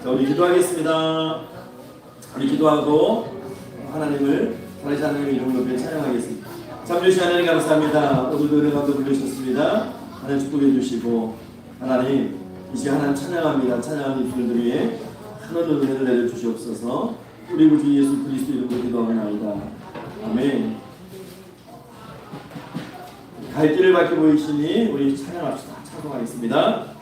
자, 우리 기도하겠습니다. 우리 기도하고 하나님을 다시 하나님의 이름으로 높여 찬양하겠습니다. 참주신 하나님 감사합니다. 오늘도 은혜감도 부르셨습니다. 하나님 축복해 주시고 하나님 이 시간 하나님 찬양합니다. 찬양하는 입술들 위에 큰 은혜를 내려주시옵소서. 우리 구주 예수 그리스도 이름으로 기도하옵나이다. 아멘. 갈 길을 밝혀 보이시니 우리 찬양합시다. 찬송하겠습니다.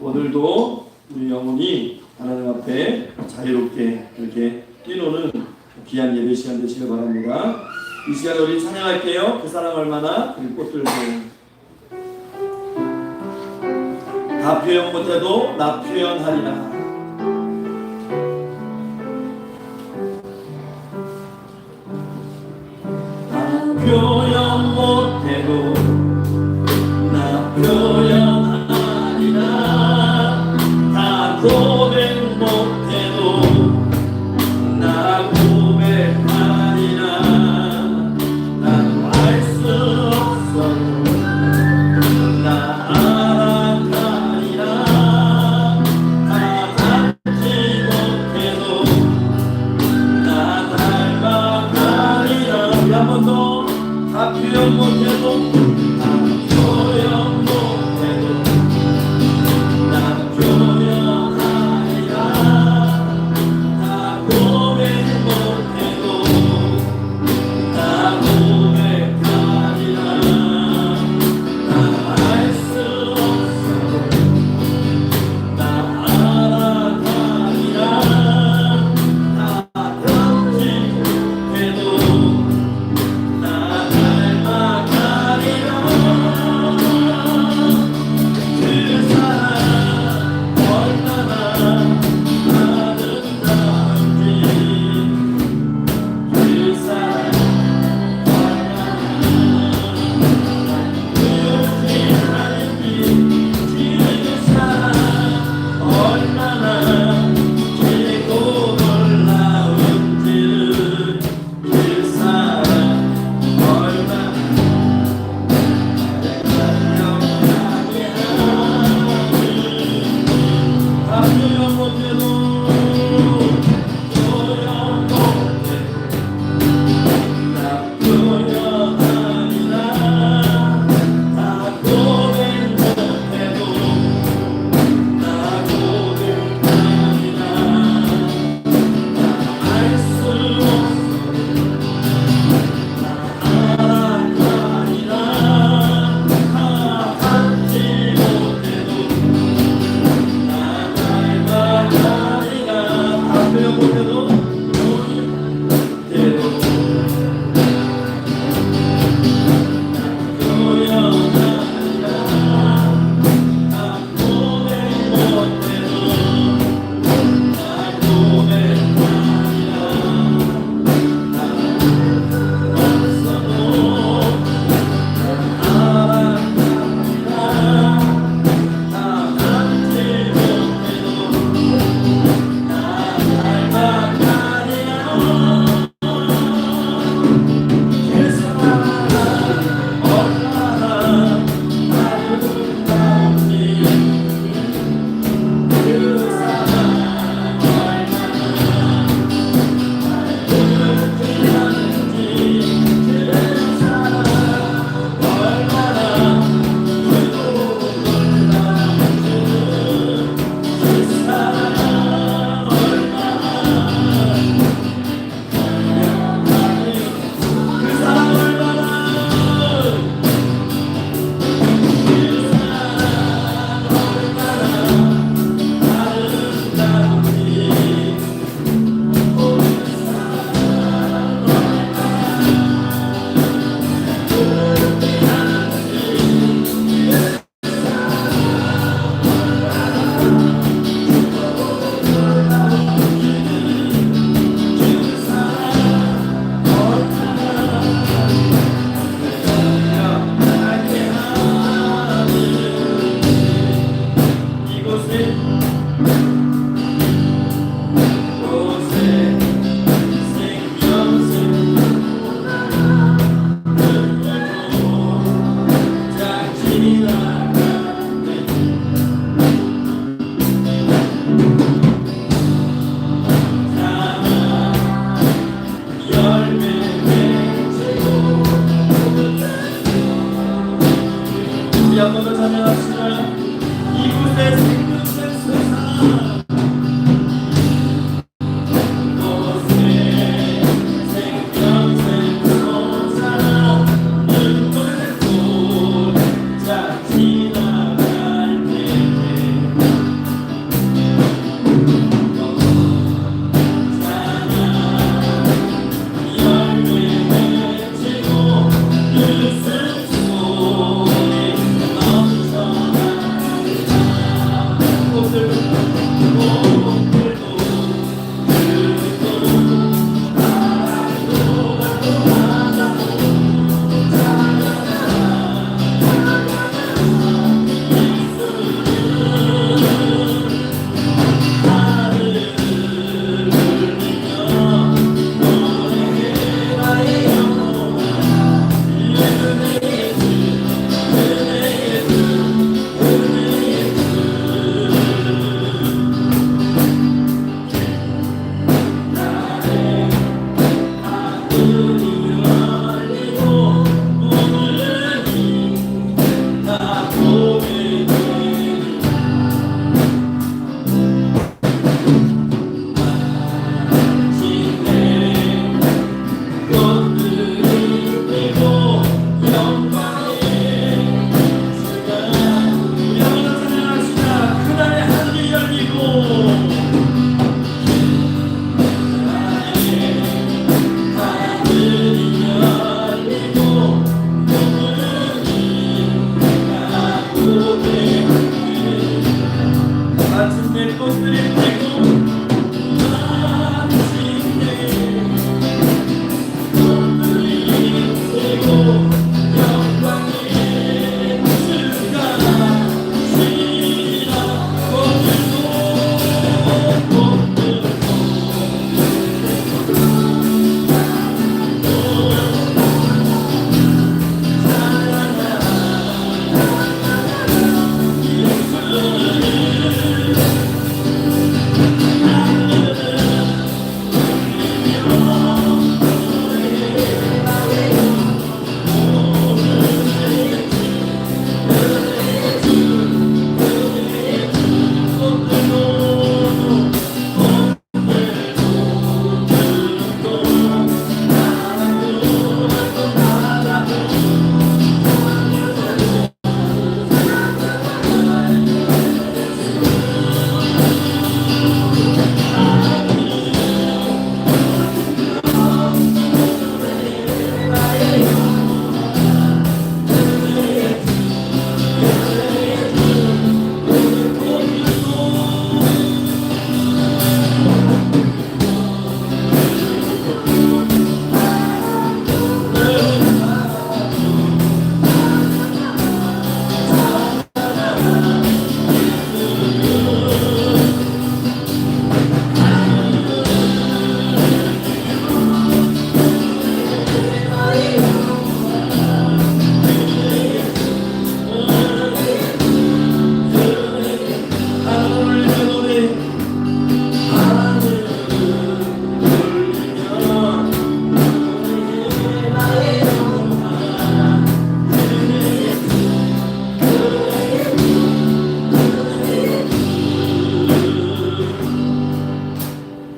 오늘도 우리 영혼이 하나님 앞에 자유롭게 이렇게 뛰노는 귀한 예배 시간 되시길 바랍니다. 이 시간에 우리 찬양할게요. 그 사랑 얼마나 그 꽃들도 다 표현 못해도 나 표현하리라. 다 표현 못해도 나 표현하리라. 다 고백 못해도 나 고백하리라. 난 알 수 없어도 나 알아가리라. 다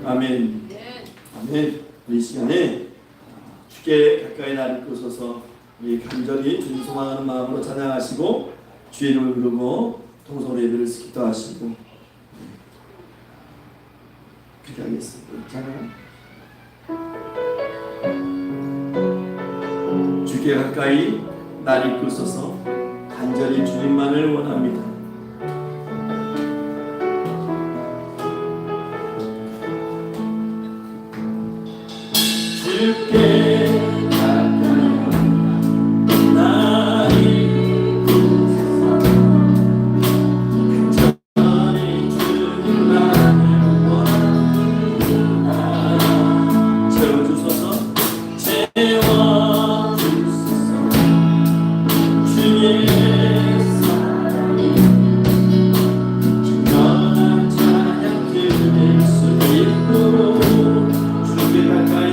아멘. 아멘. 우리 시간에 주께 가까이 나를 끄소서 우리 간절히 주님 소망하는 마음으로 찬양하시고 주의 이름을 부르고 통성으로 예배를 기도하시고 그렇게 하겠습니다. 찬양. 주께 가까이 나를 끄소서 간절히 주님만을 원합니다. 주께 가까이 나를 끄소서 간절히 주님만을 원합니다. 채워주소서 채워주소서 주의 사랑이 진정한 찬양 드릴 수 있도록 주께 가까이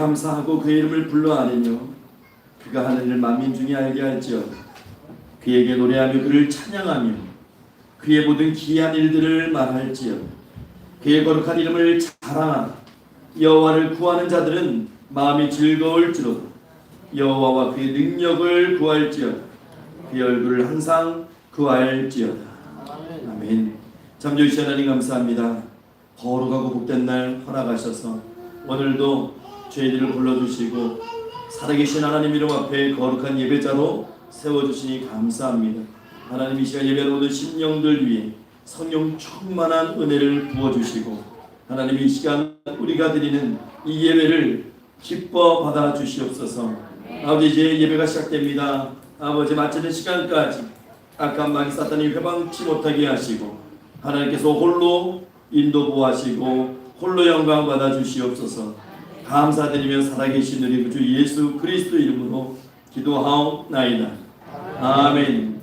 감사하고 그의 이름을 불러 아뢰며 그가 하는 일 만민 중에 알게 할지어다. 그에게 노래하며 그를 찬양하며 그의 모든 기이한 일들을 말할지어다. 그의 거룩한 이름을 자랑하라. 여호와를 구하는 자들은 마음이 즐거울지로다. 여호와와 그의 능력을 구할지어다. 그의 얼굴을 항상 구할지어다. 아멘. 잠조이신 하나님 감사합니다. 거룩하고 복된 날 허락하셔서 오늘도 저희들을 불러주시고 살아계신 하나님 이름 앞에 거룩한 예배자로 세워주시니 감사합니다. 하나님 이 시간 예배를 오는 심령들 위해 성령 충만한 은혜를 부어주시고 하나님 이 시간 우리가 드리는 이 예배를 기뻐 받아 주시옵소서. 아버지 이제 예배가 시작됩니다. 아버지 마치는 시간까지 악한 마귀 사탄이 회방치 못하게 하시고 하나님께서 홀로 인도보하시고 홀로 영광 받아 주시옵소서. 감사드리며 살아계신 우리 주 예수 그리스도 이름으로 기도하옵나이다. 아멘.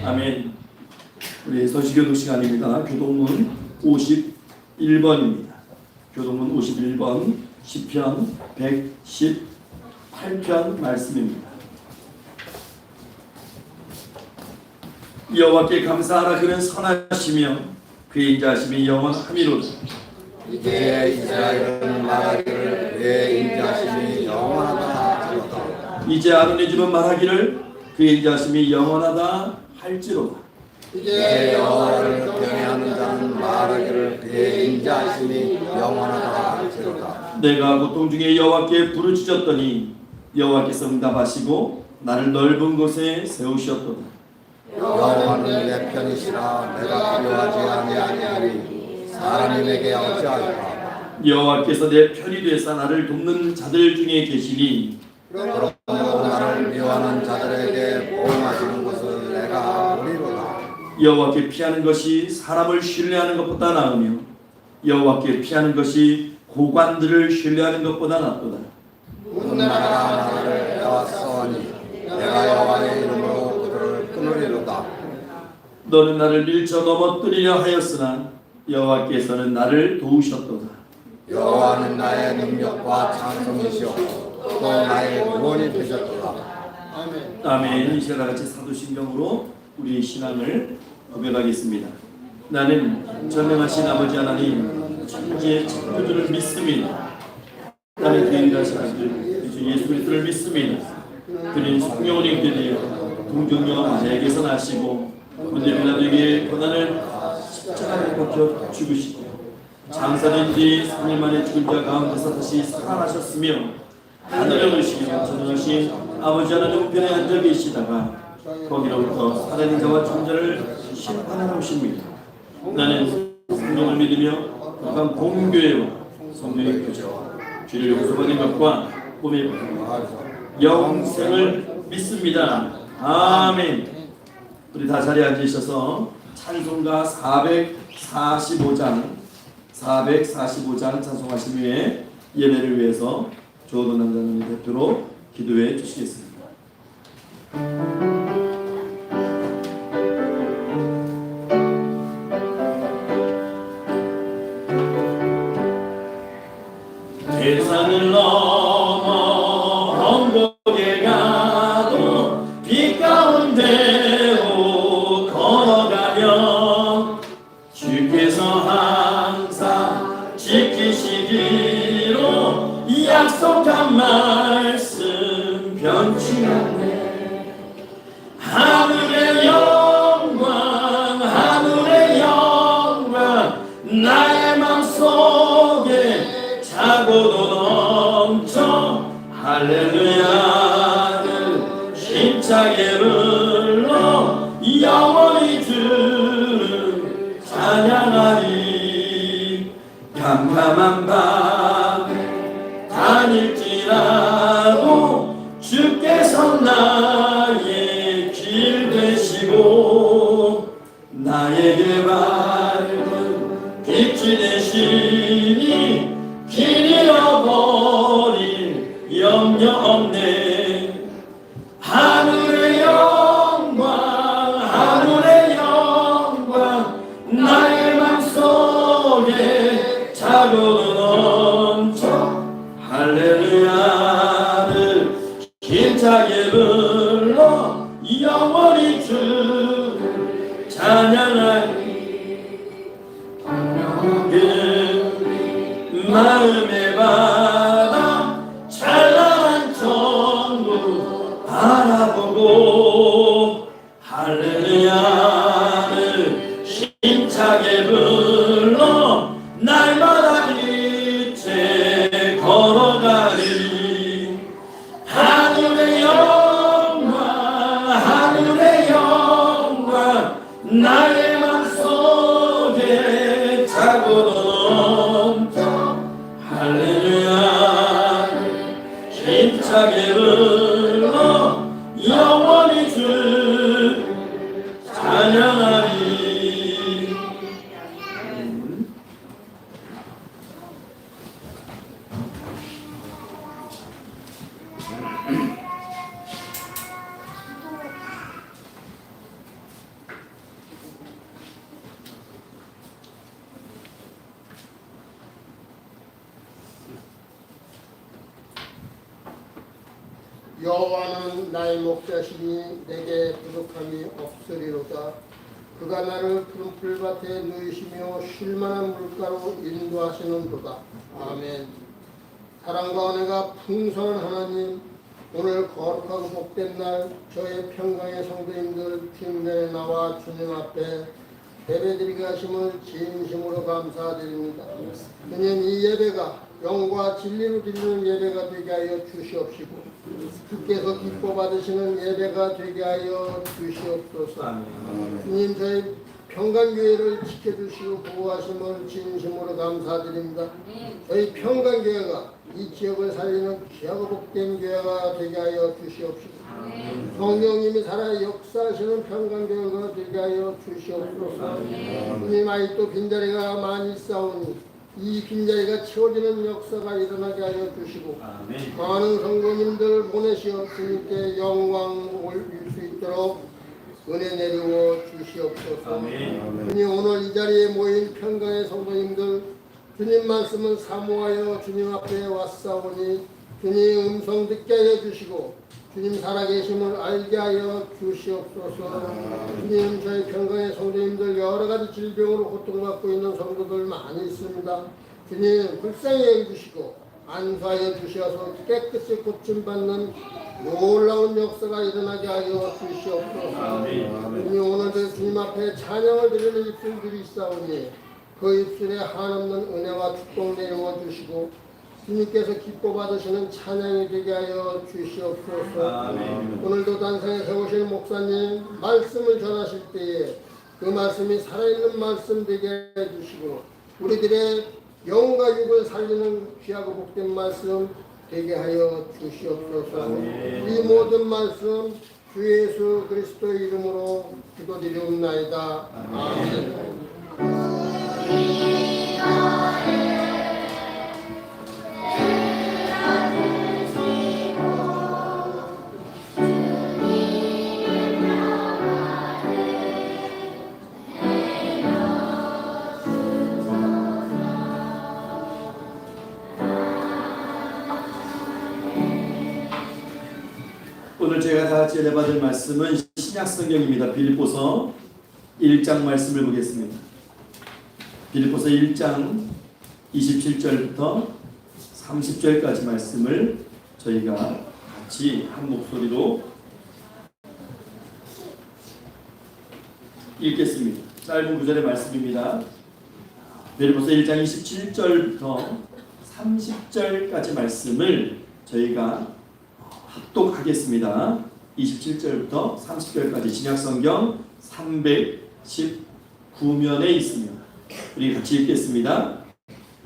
아멘. 우리 서시교독 시간입니다. 교동문 51번입니다. 교동문 51번 시편 118편 말씀입니다. 여호와께 감사하라. 그는 선하시며 그의 인자하심이 영원함이로다. 이제 이스라엘은 말하기를 그의 인자하심이 영원하다 하리로다. 이제 아론의 집은 말하기를 그의 인자하심이 영원하다 할지로다. 이제 여호와를 경외하는 자는 말하기를 그의 인자하심이 영원하다 할지로다. 내가 고통 중에 여호와께 부르짖었더니 여호와께서 응답하시고 나를 넓은 곳에 세우셨도다. 여호와는 내 편이시라. 내가 두려워하지 아니하리니 사람이 내게 어찌할까. 여호와께서 내 편이 되사 나를 돕는 자들 중에 계시니 그러므로 나를 미워하는 자들에게 보응하시는 것을 내가 보리로다. 여호와께 피하는 것이 사람을 신뢰하는 것보다 나으며 여호와께 피하는 것이 고관들을 신뢰하는 것보다 낫도다. 온 나라가 나를 빼앗아오니 내가 여호와의 이름으로 그들을 끊으리로다. 너는 나를 밀쳐 넘어뜨리려 하였으나 여호와께서는 나를 도우셨도다. 여호와는 나의 능력과 찬송이시오 또 나의 구원이 되셨도다. 아멘. 이 시간 같이 사도신경으로 우리의 신앙을 고백하겠습니다. 나는 전능하신 아버지 하나님 천지의 창조주를 믿습니다. 나는 그 인자하신 아들 예수 그리스도를 믿습니다. 그는 성령으로 되어 동정녀 마리아에게서 나시고 본디 빌라도에게 고난을 십자가에 박혀 죽으시고 장사된 지 3일 만에 죽은 자 가운데서 다시 살아나셨으며 하늘에 오시며 전능하신 아버지 하나님 우편에 앉아 계시다가 거기로부터 살아있는 자와 죽은 자를 심판하러 오십니다. 나는 성령을 믿으며 또한 공교회와 성령의 교제와 죄를 용서받는 것과 몸의 영생을 믿습니다. 아멘. 우리 다 자리에 앉으셔서 찬송가 445장 찬송하신 후에 예배를 위해서 조호돈 남자님 대표로 기도해 주시겠습니다. 세상을 넘어 언덕에 가도 빛 가운데로 걸어가며 주께서 항상 지키시기로 약속한 말씀 변치 않네. 하늘의 영광 나의 맘속에 차고도 넘쳐 할렐루야를 힘차게 불러 영원히 주를 찬양하리. 캄캄한 밤에 다닐지라도 주께서 나의 길 되시고 나에게 밝은 빛이 되시니 길 잃어버릴 염려 없네. 하늘의 영광 나의 맘속에 차고도 넘쳐 할렐루야를 힘차게 불러 영원히 주를 찬양하리. 마음의 바다 찬란한 천국 바라보고 할렐루야를 힘차게 불러 날마다 빛에 걸어가리. 하늘의 영광 나의 맘속에 차고도 할렐루야 힘차게 불러 영원히 주 찬양하리. 여호와는 나의 목자시니 내게 부족함이 없으리로다. 그가 나를 푸른 풀밭에 누이시며 쉴만한 물가로 인도하시는도다. 아멘. 사랑과 은혜가 풍성한 하나님, 오늘 거룩하고 복된 날 저의 평강의 성도님들 팀전에 나와 주님 앞에 예배드리게 하심을 진심으로 감사드립니다. 주님, 이 예배가 영과 진리로 드리는 예배가 되게 하여 주시옵시고 주께서 기뻐 받으시는 예배가 되게 하여 주시옵소서. 주님, 저희 평강교회를 지켜주시고 보호하심을 진심으로 감사드립니다. 저희 평강교회가 이 지역을 살리는 귀하고 복된 교회가 되게 하여 주시옵시고 성령님이 살아 역사하시는 평강교회가 되게 하여 주시옵소서. 주님, 아직도 빈자리가 많이 있사오니 이 빈자리가 채워지는 역사가 일어나게 하여 주시고 많은 성도님들 보내시어 주님께 영광 올릴 수 있도록 은혜 내리워 주시옵소서. 주님, 오늘 이 자리에 모인 평강의 성도님들 주님 말씀을 사모하여 주님 앞에 왔사오니 주님 음성 듣게 하여 주시고 주님 살아계심을 알게 하여 주시옵소서. 주님, 저희 평강의 성도님들 여러가지 질병으로 고통받고 있는 성도들 많이 있습니다. 주님 불쌍히 여겨주시고 안수하여 주시어서 깨끗이 고침받는 놀라운 역사가 일어나게 하여 주시옵소서. 우리 오늘도 주님 앞에 찬양을 드리는 입술들이 있사오니 그 입술에 한없는 은혜와 축복을 내려 주시고 주님께서 기뻐 받으시는 찬양이 되게 하여 주시옵소서. 오늘도 단상에 세우신 목사님 말씀을 전하실 때에 그 말씀이 살아있는 말씀 되게 해 주시고 우리들의 영과 육을 살리는 귀하고 복된 말씀 되게 하여 주시옵소서. 이 모든 말씀 주 예수 그리스도의 이름으로 기도드리옵나이다. 아멘. 오늘 제가 다 같이 은혜받을 말씀은 신약 성경입니다. 빌립보서 1장 말씀을 보겠습니다. 빌립보서 1장 27절부터 30절까지 말씀을 저희가 같이 한 목소리로 읽겠습니다. 짧은 구절의 말씀입니다. 빌립보서 1장 27절부터 30절까지 말씀을 저희가 합독하겠습니다. 27절부터 30절까지 신약성경 319면에 있습니다. 우리 같이 읽겠습니다.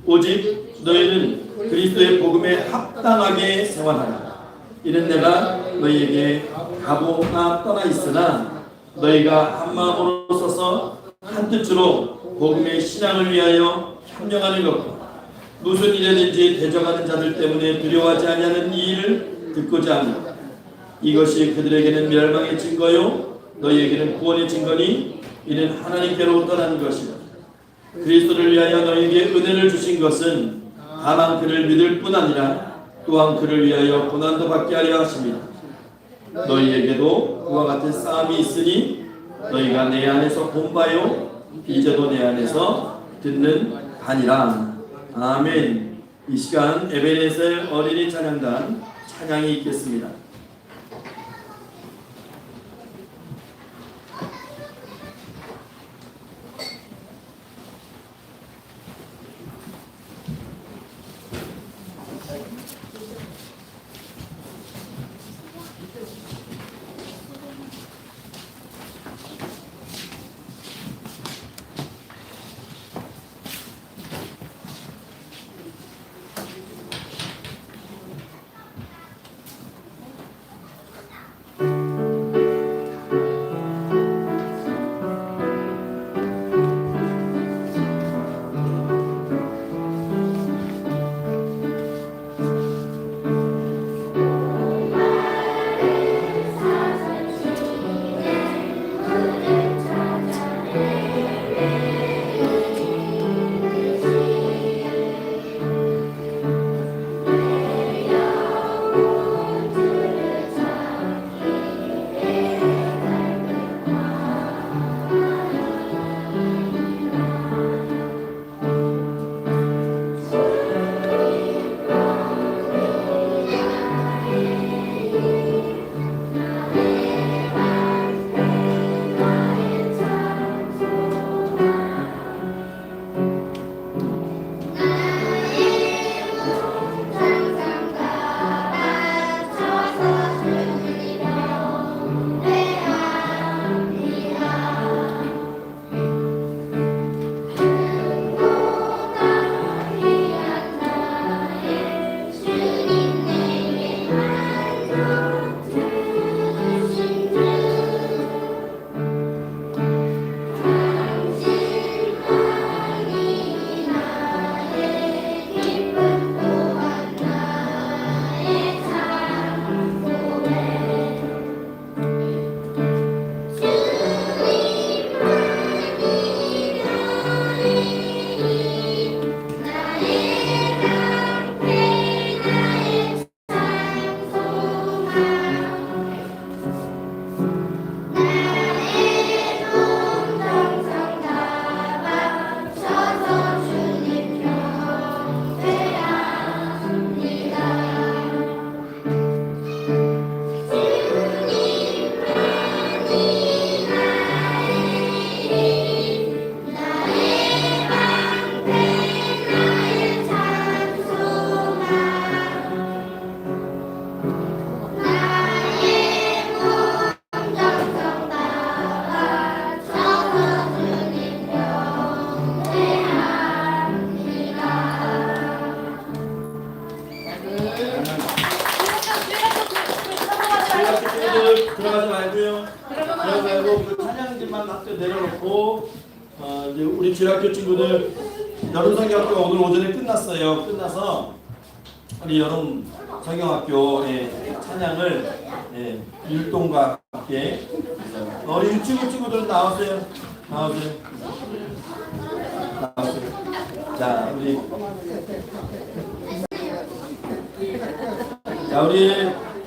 오직 너희는 그리스도의 복음에 합당하게 생활하라. 이는 내가 너희에게 가보나 떠나 있으나 너희가 한 마음으로 서서 한 뜻으로 복음의 신앙을 위하여 협력하는 것과 무슨 일이든지 대적하는 자들 때문에 두려워하지 아니하는 이 일을 듣고자 합니다. 이것이 그들에게는 멸망의 증거요 너희에게는 구원의 증거니 이는 하나님께로부터 난 것이라. 그리스도를 위하여 너희에게 은혜를 주신 것은 다만 그를 믿을 뿐 아니라 또한 그를 위하여 고난도 받게 하려 하십니다. 너희에게도 그와 같은 싸움이 있으니 너희가 내 안에서 본 바요 이제도 내 안에서 듣는 바니라. 아멘. 이 시간 에베네셀 어린이 찬양단 찬양이 있겠습니다. 하고 이제 우리 주일학교 친구들 여름 성경학교가 오늘 오전에 끝났어요. 끝나서 우리 여름 성경학교의 찬양을 율동과 함께 우리 유치부 친구들 나오세요. 나오세요. 자, 우리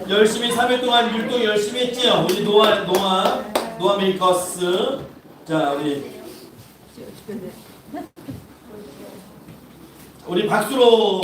열심히 3일 동안 율동 열심히 했지요. 우리 노아 메이커스. 자, 우리 박수로.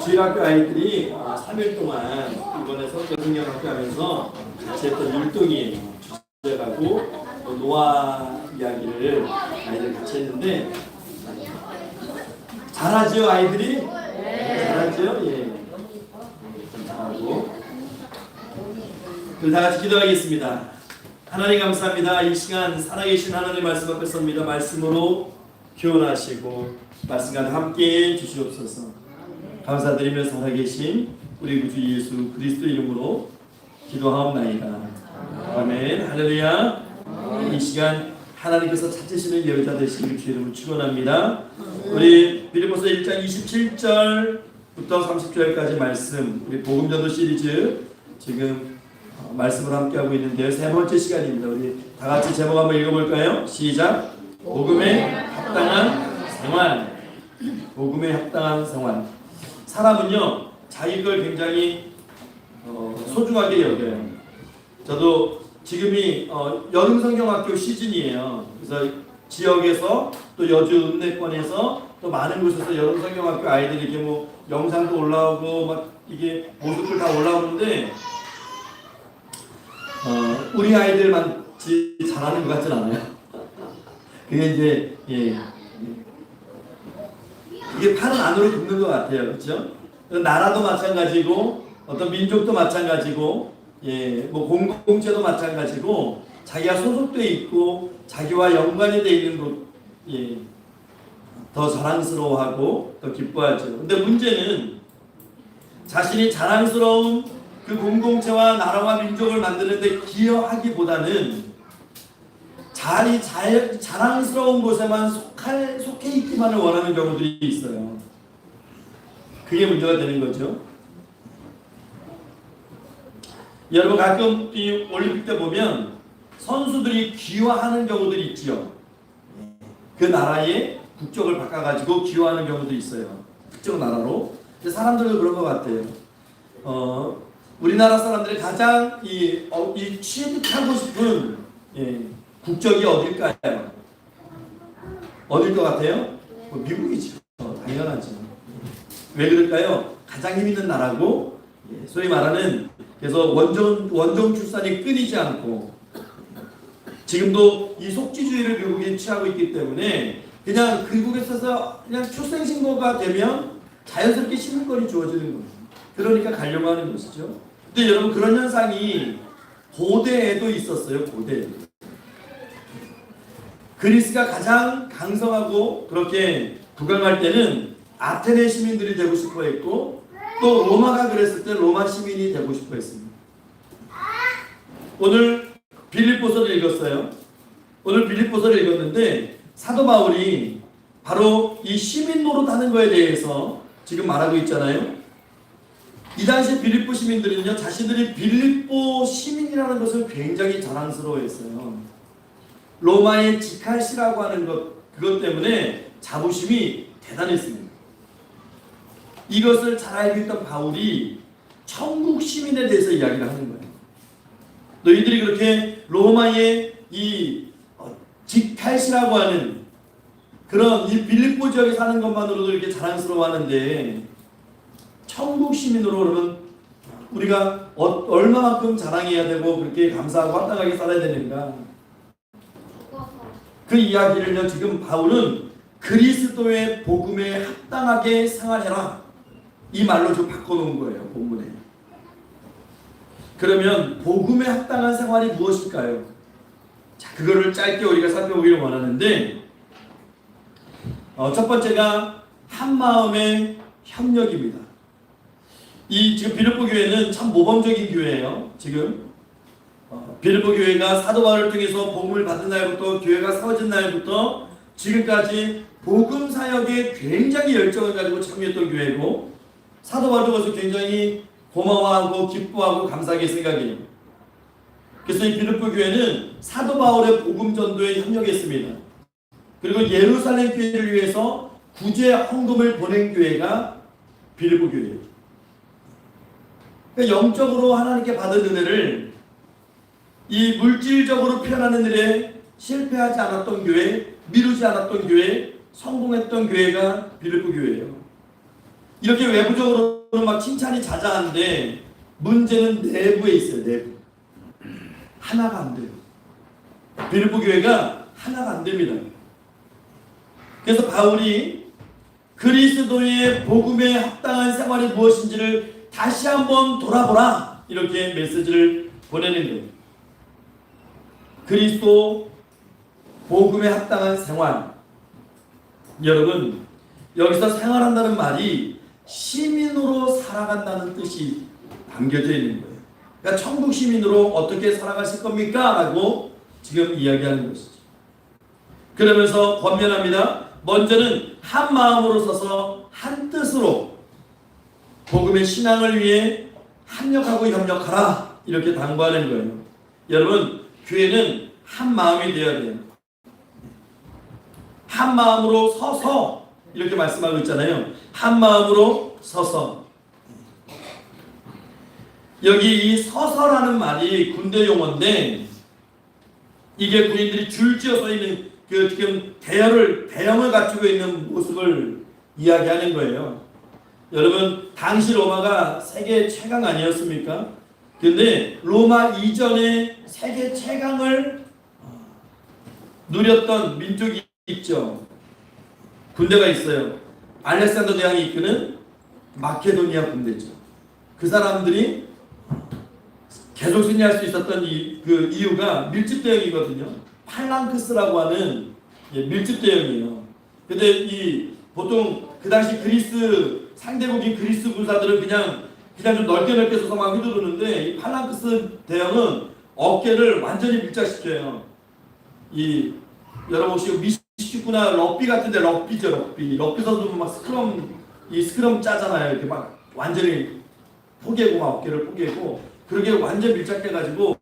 주일학교 아이들이 3일 동안 이번에 성경학교 하면서 같이 했던 율동이에요. 주제가고 노아 이야기를 아이들 같이 했는데 잘하죠 아이들이? 네. 잘하죠? 예. 잘하고. 그럼 다 같이 기도하겠습니다. 하나님 감사합니다. 이 시간 살아계신 하나님 말씀 앞에 섭니다. 말씀으로 교훈하시고 말씀과 함께 주시옵소서. 감사드리며 살아계신 우리 구주 예수 그리스도 이름으로 기도하옵나이다. 아멘. 할렐루야. 이 시간 하나님께서 찾으시는 여자 되시길 주 이름으로 축원합니다. 우리 빌립보서 1장 27절부터 30절까지 말씀, 우리 복음전도 시리즈 지금 말씀을 함께 하고 있는데요. 세 번째 시간입니다. 우리 다 같이 제목 한번 읽어볼까요? 시작. 복음에 합당한 생활. 복음에 합당한 생활. 사람은요 자기를 굉장히 소중하게 여겨요. 저도 지금이 여름 성경학교 시즌이에요. 그래서 지역에서 또 여주 읍내권에서 또 많은 곳에서 여름 성경학교 아이들이 이렇게 뭐 영상도 올라오고 막 이게 모습들 다 올라오는데 우리 아이들만치 잘하는 것 같진 않아요. 그게 이제 이게 팔은 안으로 굽는 것 같아요, 그렇죠? 나라도 마찬가지고 어떤 민족도 마찬가지고, 뭐 공동체도 마찬가지고 자기가 소속돼 있고 자기와 연관이 돼 있는 곳, 더 자랑스러워하고 더 기뻐하죠. 근데 문제는 자신이 자랑스러운 그 공동체와 나라와 민족을 만드는데 기여하기보다는 자랑스러운 곳에만 속해 있기만을 원하는 경우들이 있어요. 그게 문제가 되는 거죠. 여러분 가끔 이 올림픽 때 보면 선수들이 귀화하는 경우들이 있지요. 그 나라의 국적을 바꿔가지고 귀화하는 경우도 있어요. 특정 나라로. 근데 사람들도 그런 것 같아요. 우리나라 사람들이 가장 이 취득하고 싶은 국적이 어딜까요? 어딜 것 같아요? 뭐 미국이죠. 당연하죠. 왜 그럴까요? 가장 힘 있는 나라고, 소위 말하는 그래서 원정 출산이 끊이지 않고 지금도 이 속지주의를 미국이 취하고 있기 때문에 그냥 미국에서 그냥 출생신고가 되면 자연스럽게 시민권이 주어지는 거예요. 그러니까 가려고 하는 것이죠. 근데 여러분 그런 현상이 고대에도 있었어요. 고대에도. 그리스가 가장 강성하고 그렇게 부강할 때는 아테네 시민들이 되고 싶어 했고 또 로마가 그랬을 때 로마 시민이 되고 싶어 했습니다. 오늘 빌립보서를 읽었어요. 오늘 빌립보서를 읽었는데 사도 바울이 바로 이 시민 노릇하는 거에 대해서 지금 말하고 있잖아요. 이 당시 빌립보 시민들은요, 자신들이 빌립보 시민이라는 것을 굉장히 자랑스러워했어요. 로마의 지칼시라고 하는 그것 때문에 자부심이 대단했습니다. 이것을 잘 알고 있던 바울이 천국 시민에 대해서 이야기를 하는 거예요. 너희들이 그렇게 로마의 이 지칼시라고 하는 그런 이 빌립보 지역에 사는 것만으로도 이렇게 자랑스러워하는데 천국 시민으로 그러면 우리가 얼마만큼 자랑해야 되고 그렇게 감사하고 합당하게 살아야 되는가? 그 이야기를요 지금 바울은 그리스도의 복음에 합당하게 생활해라 이 말로 좀 바꿔놓은 거예요 본문에. 그러면 복음에 합당한 생활이 무엇일까요? 자, 그거를 짧게 우리가 살펴보기를 원하는데 첫 번째가 한 마음의 협력입니다. 이 지금 빌립보 교회는 참 모범적인 교회예요. 지금 빌립보 교회가 사도 바울을 통해서 복음을 받은 날부터 교회가 세워진 날부터 지금까지 복음 사역에 굉장히 열정을 가지고 참여했던 교회고 사도 바울도 그것을 굉장히 고마워하고 기뻐하고 감사하게 생각해요. 그래서 이 빌립보 교회는 사도 바울의 복음 전도에 협력했습니다. 그리고 예루살렘 교회를 위해서 구제 헌금을 보낸 교회가 빌립보 교회예요. 그러니까 영적으로 하나님께 받은 은혜를 이 물질적으로 표현하는 일에 실패하지 않았던 교회, 미루지 않았던 교회, 성공했던 교회가 빌립보 교회예요. 이렇게 외부적으로는 막 칭찬이 자자한데 문제는 내부에 있어요. 내부. 하나가 안 돼요. 빌립보 교회가 하나가 안 됩니다. 그래서 바울이 그리스도의 복음에 합당한 생활이 무엇인지를 다시 한번 돌아보라 이렇게 메시지를 보내는 거예요. 그리스도 복음에 합당한 생활. 여러분 여기서 생활한다는 말이 시민으로 살아간다는 뜻이 담겨져 있는 거예요. 그러니까 천국 시민으로 어떻게 살아가실 겁니까? 라고 지금 이야기하는 것이죠. 그러면서 권면합니다. 먼저는 한 마음으로 서서 한 뜻으로 복음의 신앙을 위해 합력하고 협력하라 이렇게 당부하는 거예요. 여러분 교회는 한 마음이 되어야 돼요. 한 마음으로 서서 이렇게 말씀하고 있잖아요. 한 마음으로 서서. 여기 이 서서라는 말이 군대 용어인데 이게 군인들이 줄지어 서 있는 그 지금 대형을 갖추고 있는 모습을 이야기하는 거예요. 여러분 당시 로마가 세계 최강 아니었습니까? 근데 로마 이전에 세계 최강을 누렸던 민족이 있죠. 군대가 있어요. 알렉산더 대왕이 이끄는 마케도니아 군대죠. 그 사람들이 계속 승리할 수 있었던 그 이유가 밀집 대응이거든요. 팔랑크스라고 하는 밀집 대응이에요. 근데 보통 그 당시 그리스 상대국인 그리스 군사들은 그냥 좀 넓게 서서 막 휘두르는데 이 팔랑크스 대형은 어깨를 완전히 밀착시켜요. 여러분 혹시 미식구나 럭비 같은데 럭비죠, 럭비 선수는 막 스크럼 짜잖아요. 이렇게 막 완전히 포개고 막 어깨를 포개고 그렇게 완전 밀착해가지고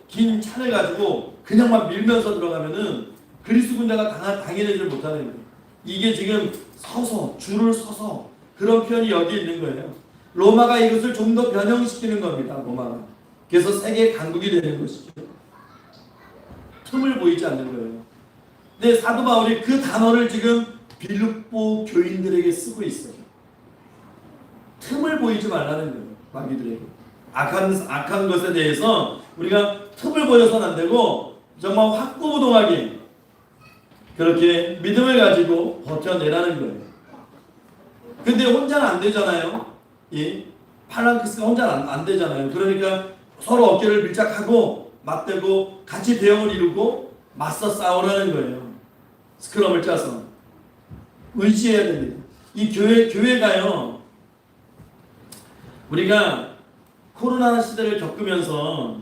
긴 찬을 가지고 그냥 막 밀면서 들어가면은 그리스 군대가 당해내질 못하는 거예요. 이게 지금 서서 줄을 서서 그런 표현이 여기 있는 거예요. 로마가 이것을 좀 더 변형시키는 겁니다. 로마가. 그래서 세계 강국이 되는 것이죠. 틈을 보이지 않는 거예요. 근데 사도 바울이 그 단어를 지금 빌립보 교인들에게 쓰고 있어요. 틈을 보이지 말라는 거예요. 마귀들에게. 악한 것에 대해서 우리가 틈을 보여서는 안 되고 정말 확고부동하게 그렇게 믿음을 가지고 버텨내라는 거예요. 근데 혼자는 안 되잖아요. 이 팔랑크스가 혼자는 안 되잖아요. 그러니까 서로 어깨를 밀착하고 맞대고 같이 대응을 이루고 맞서 싸우라는 거예요. 스크럼을 짜서 의지해야 됩니다. 이 교회가요. 우리가 코로나 시대를 겪으면서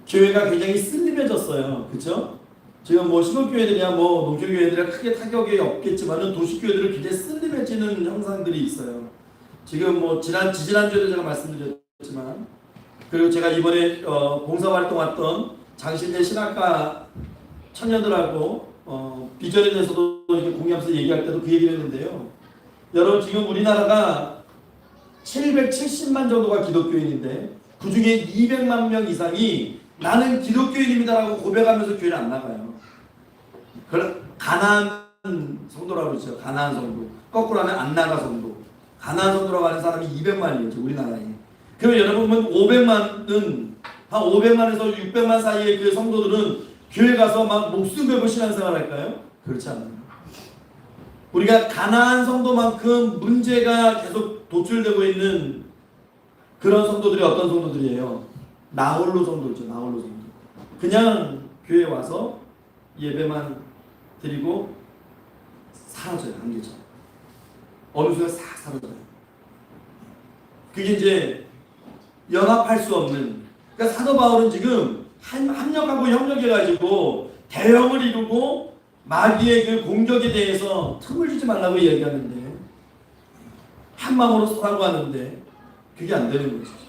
교회가 굉장히 슬림해졌어요. 그렇죠? 지금 뭐 시골교회들이야 뭐 농촌교회들이야 크게 타격이 없겠지만은 도시교회들은 굉장히 슬림해지는 현상들이 있어요. 지금 뭐 지지난주에도 제가 말씀드렸지만 그리고 제가 이번에 봉사활동 왔던 장신대 신학과 청년들하고 비전에 대해서도 이렇게 공유하면서 얘기할 때도 그 얘기를 했는데요. 여러분 지금 우리나라가 770만 정도가 기독교인인데 그 중에 200만 명 이상이 나는 기독교인입니다라고 고백하면서 교회를 안 나가요. 그걸 가난한 성도라고 그러죠. 가난한 성도. 거꾸로 하면 안 나가 성도. 가난한 성도라고 하는 사람이 200만이에요. 우리나라에. 그럼 여러분 보면 500만은 한 500만에서 600만 사이의 그 성도들은 교회 가서 막 목숨 걸고 신앙생활 할까요? 그렇지 않아요. 우리가 가난한 성도만큼 문제가 계속 도출되고 있는 그런 성도들이 어떤 성도들이에요? 나홀로 성도죠. 나홀로 성도. 그냥 교회 와서 예배만 드리고 사라져요. 안 계죠. 어느 순간 싹 사라져요. 그게 이제 연합할 수 없는. 그러니까 사도 바울은 지금 합력하고 협력해가지고 대형을 이루고 마귀의 그 공격에 대해서 틈을 주지 말라고 이야기하는데 한 마음으로 서라고 하는데 그게 안 되는 것이죠.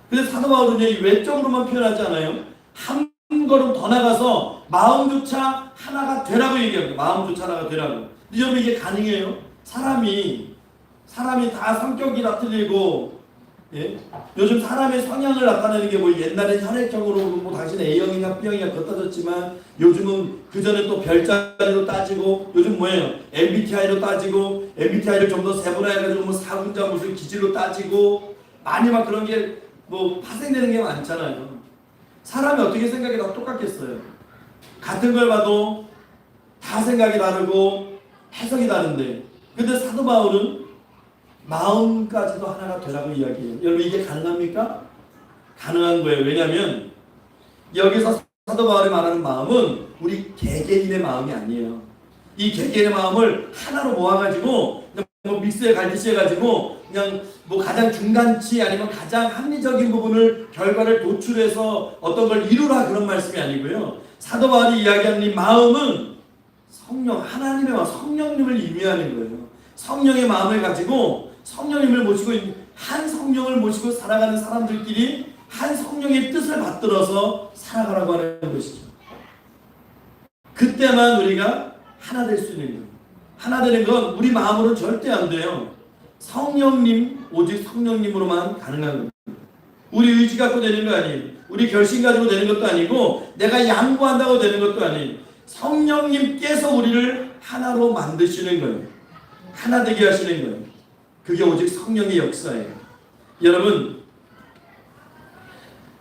그래서 사도 바울은 외적으로만 표현하지 않아요. 한 걸음 더 나가서 마음조차 하나가 되라고 얘기합니다. 마음조차 하나가 되라고. 근데 여러분 이게 가능해요? 사람이 다 성격이 다 틀리고 예? 요즘 사람의 성향을 나타내는 게 뭐 옛날엔 혈액적으로 뭐 당신 A형이냐 B형이냐 그거 따졌지만 요즘은 그 전에 또 별자리로 따지고 요즘 뭐예요? MBTI로 따지고 MBTI를 좀 더 세분화해가지고 뭐 사군자 무슨 기질로 따지고 많이 막 그런 게 뭐 파생되는 게 많잖아요. 사람이 어떻게 생각이 다 똑같겠어요? 같은 걸 봐도 다 생각이 다르고 해석이 다른데 근데 사도 바울은 마음까지도 하나가 되라고 이야기해요. 여러분 이게 가능합니까? 가능한 거예요. 왜냐하면 여기서 사도 바울이 말하는 마음은 우리 개개인의 마음이 아니에요. 이 개개인의 마음을 하나로 모아가지고 뭐 믹스에 갈듯이 해가지고 그냥 뭐 가장 중간치 아니면 가장 합리적인 부분을 결과를 도출해서 어떤 걸 이루라 그런 말씀이 아니고요. 사도 바울이 이야기하는 이 마음은 성령 하나님의 마음 성령님을 의미하는 거예요. 성령의 마음을 가지고 성령님을 모시고 한 성령을 모시고 살아가는 사람들끼리 한 성령의 뜻을 받들어서 살아가라고 하는 것이죠. 그때만 우리가 하나 될 수 있는 거예요. 하나 되는 건 우리 마음으로는 절대 안 돼요. 성령님, 오직 성령님으로만 가능한 겁니다. 우리 의지 갖고 되는 거 아니에요. 우리 결심 가지고 되는 것도 아니고 내가 양보한다고 되는 것도 아니에요. 성령님께서 우리를 하나로 만드시는 거예요. 하나 되게 하시는 거예요. 그게 오직 성령의 역사예요. 여러분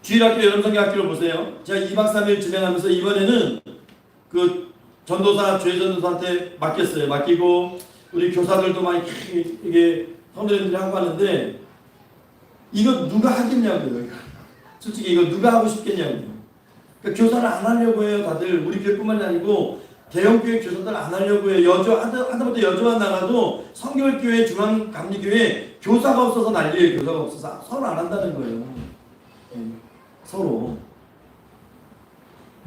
주일학교 여름성경학교를 보세요. 제가 2박 3일 진행하면서 이번에는 그 전도사 주일 전도사한테 맡기고 우리 교사들도 막 이게 성도님들이 하고 하는데 이거 누가 하겠냐고요. 솔직히 이거 누가 하고 싶겠냐고요. 그러니까 교사를 안 하려고 해요. 다들 우리 교회뿐만이 아니고 대형교회 교사들 안 하려고 해요. 하다못해 여조만 나가도 성결교회 중앙감리교회 교사가 없어서 난리예요. 교사가 없어서 서로 안 한다는 거예요. 서로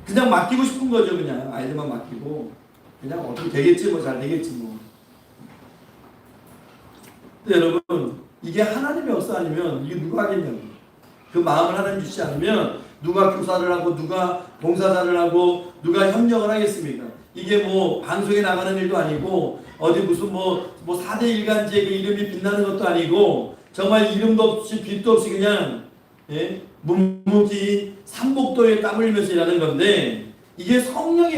그냥 맡기고 싶은 거죠. 그냥 아이들만 맡기고 그냥 어떻게 되겠지 뭐 잘 되겠지 뭐. 근데 여러분 이게 하나님의 역사 아니면 이게 누가 하겠냐고. 그 마음을 하나님 주시지 않으면 누가 교사를 하고 누가 봉사자를 하고 누가 협력을 하겠습니까? 이게 뭐 방송에 나가는 일도 아니고 어디 무슨 뭐 4대 일간지의 그 이름이 빛나는 것도 아니고 정말 이름도 없이 빛도 없이 그냥 묵묵히 삼복도에 땀 흘리면서 일하는 건데 이게 성령의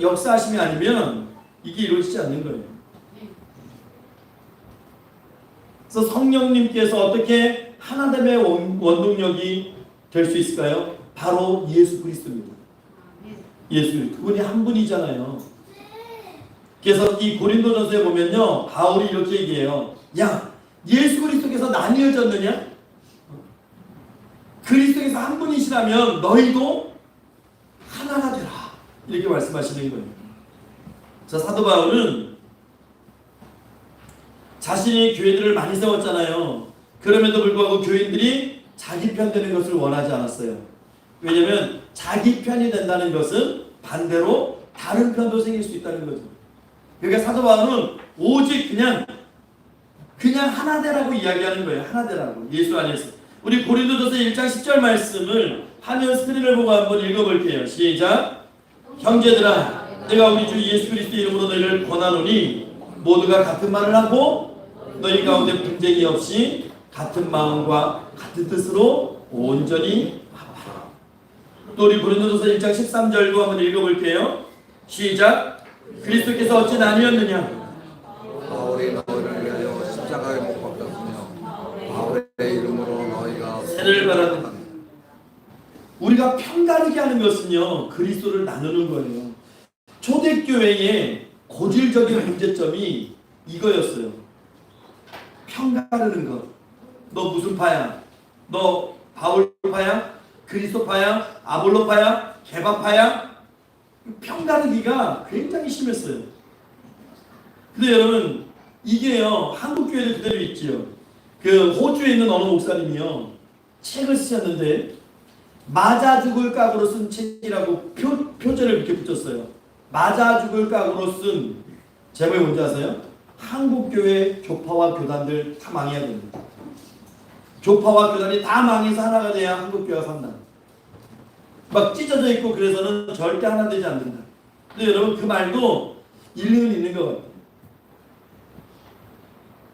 역사하심이 아니면 이게 이루어지지 않는 거예요. 그래서 성령님께서 어떻게 하나됨의 원동력이 될 수 있을까요? 바로 예수 그리스도입니다. 예수 그리스도. 그분이 한 분이잖아요. 그래서 이 고린도전서에 보면요, 바울이 이렇게 얘기해요. 야, 예수 그리스도께서 나뉘어졌느냐? 그리스도께서 한 분이시라면 너희도 하나가 되라. 이렇게 말씀하시는 거예요. 자, 사도 바울은 자신이 교회들을 많이 세웠잖아요. 그럼에도 불구하고 교인들이 자기 편 되는 것을 원하지 않았어요. 왜냐하면 자기 편이 된다는 것은 반대로 다른 편도 생길 수 있다는 거죠. 그러니까 사도 바울은 오직 그냥 하나 되라고 이야기하는 거예요. 하나 되라고. 예수 안에서. 우리 고린도전서 1장 10절 말씀을 화면 스크린을 보고 한번 읽어볼게요. 시작. 형제들아, 내가 우리 주 예수 그리스도 이름으로 너희를 권하노니 모두가 같은 말을 하고 너희 가운데 분쟁이 없이 같은 마음과 같은 뜻으로 온전히 합하라. 또 우리 고린도전서 1장 13절도 한번 읽어볼게요. 시작. 그리스도께서 어찌 나뉘었느냐? 바울이 너희를 위하여 십자가에 못 박혔으며 바울의 이름으로 너희가 세를 받았다. 우리가 편가르게 하는 것은요, 그리스도를 나누는 거예요. 초대교회의 고질적인 문제점이 이거였어요. 편가르는 것. 너 무슨 파야? 너 바울파야? 그리스도파야? 아볼로파야? 개바파야? 편가르기가 굉장히 심했어요. 근데 여러분, 이게요, 한국 교회도 그대로 있지요. 그 호주에 있는 어느 목사님이요, 책을 쓰셨는데 맞아 죽을 각오로 쓴 책이라고 표제를 이렇게 붙였어요. 맞아 죽을 각오로 쓴 제목이 뭔지 아세요? 한국 교회 교파와 교단들 다 망해야 됩니다. 교파와 교단이 다 망해서 하나가 돼야 한국 교회가 산다. 막 찢어져 있고 그래서는 절대 하나 되지 않는다. 근데 여러분, 그 말도 일리는 있는 것 같아요.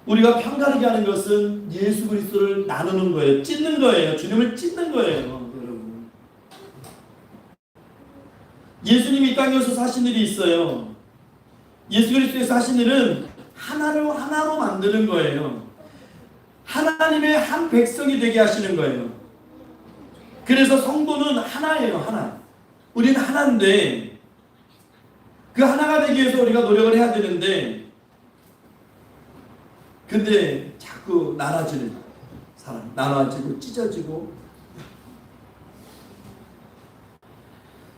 우리가 편가르게 하는 것은 예수 그리스도를 나누는 거예요. 찢는 거예요. 주님을 찢는 거예요. 여러분, 예수님이 이 땅에서 사신 일이 있어요. 예수 그리스도에서 하신 일은 하나로 만드는 거예요. 하나님의 한 백성이 되게 하시는 거예요. 그래서 성도는 하나예요. 하나. 우리는 하나인데 그 하나가 되기 위해서 우리가 노력을 해야 되는데, 근데 자꾸 나눠지는 사람, 나눠지고 찢어지고.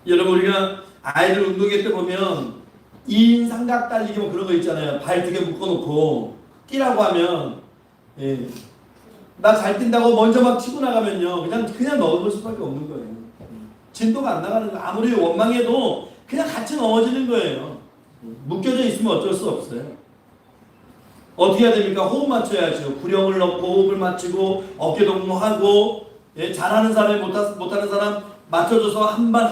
여러분, 우리가 아이들 운동회 때 보면 2인 삼각 달리기 뭐 그런 거 있잖아요. 발 2개 묶어놓고 뛰라고 하면, 나 잘 뛴다고 먼저 막 치고 나가면요, 그냥 넘어질 수밖에 없는 거예요. 진도가 안 나가는 거예요. 아무리 원망해도 그냥 같이 넘어지는 거예요. 묶여져 있으면 어쩔 수 없어요. 어떻게 해야 됩니까? 호흡 맞춰야죠. 구령을 넣고 호흡을 맞추고 어깨 동무하고, 잘하는 사람이 못하는 사람 맞춰줘서 한 발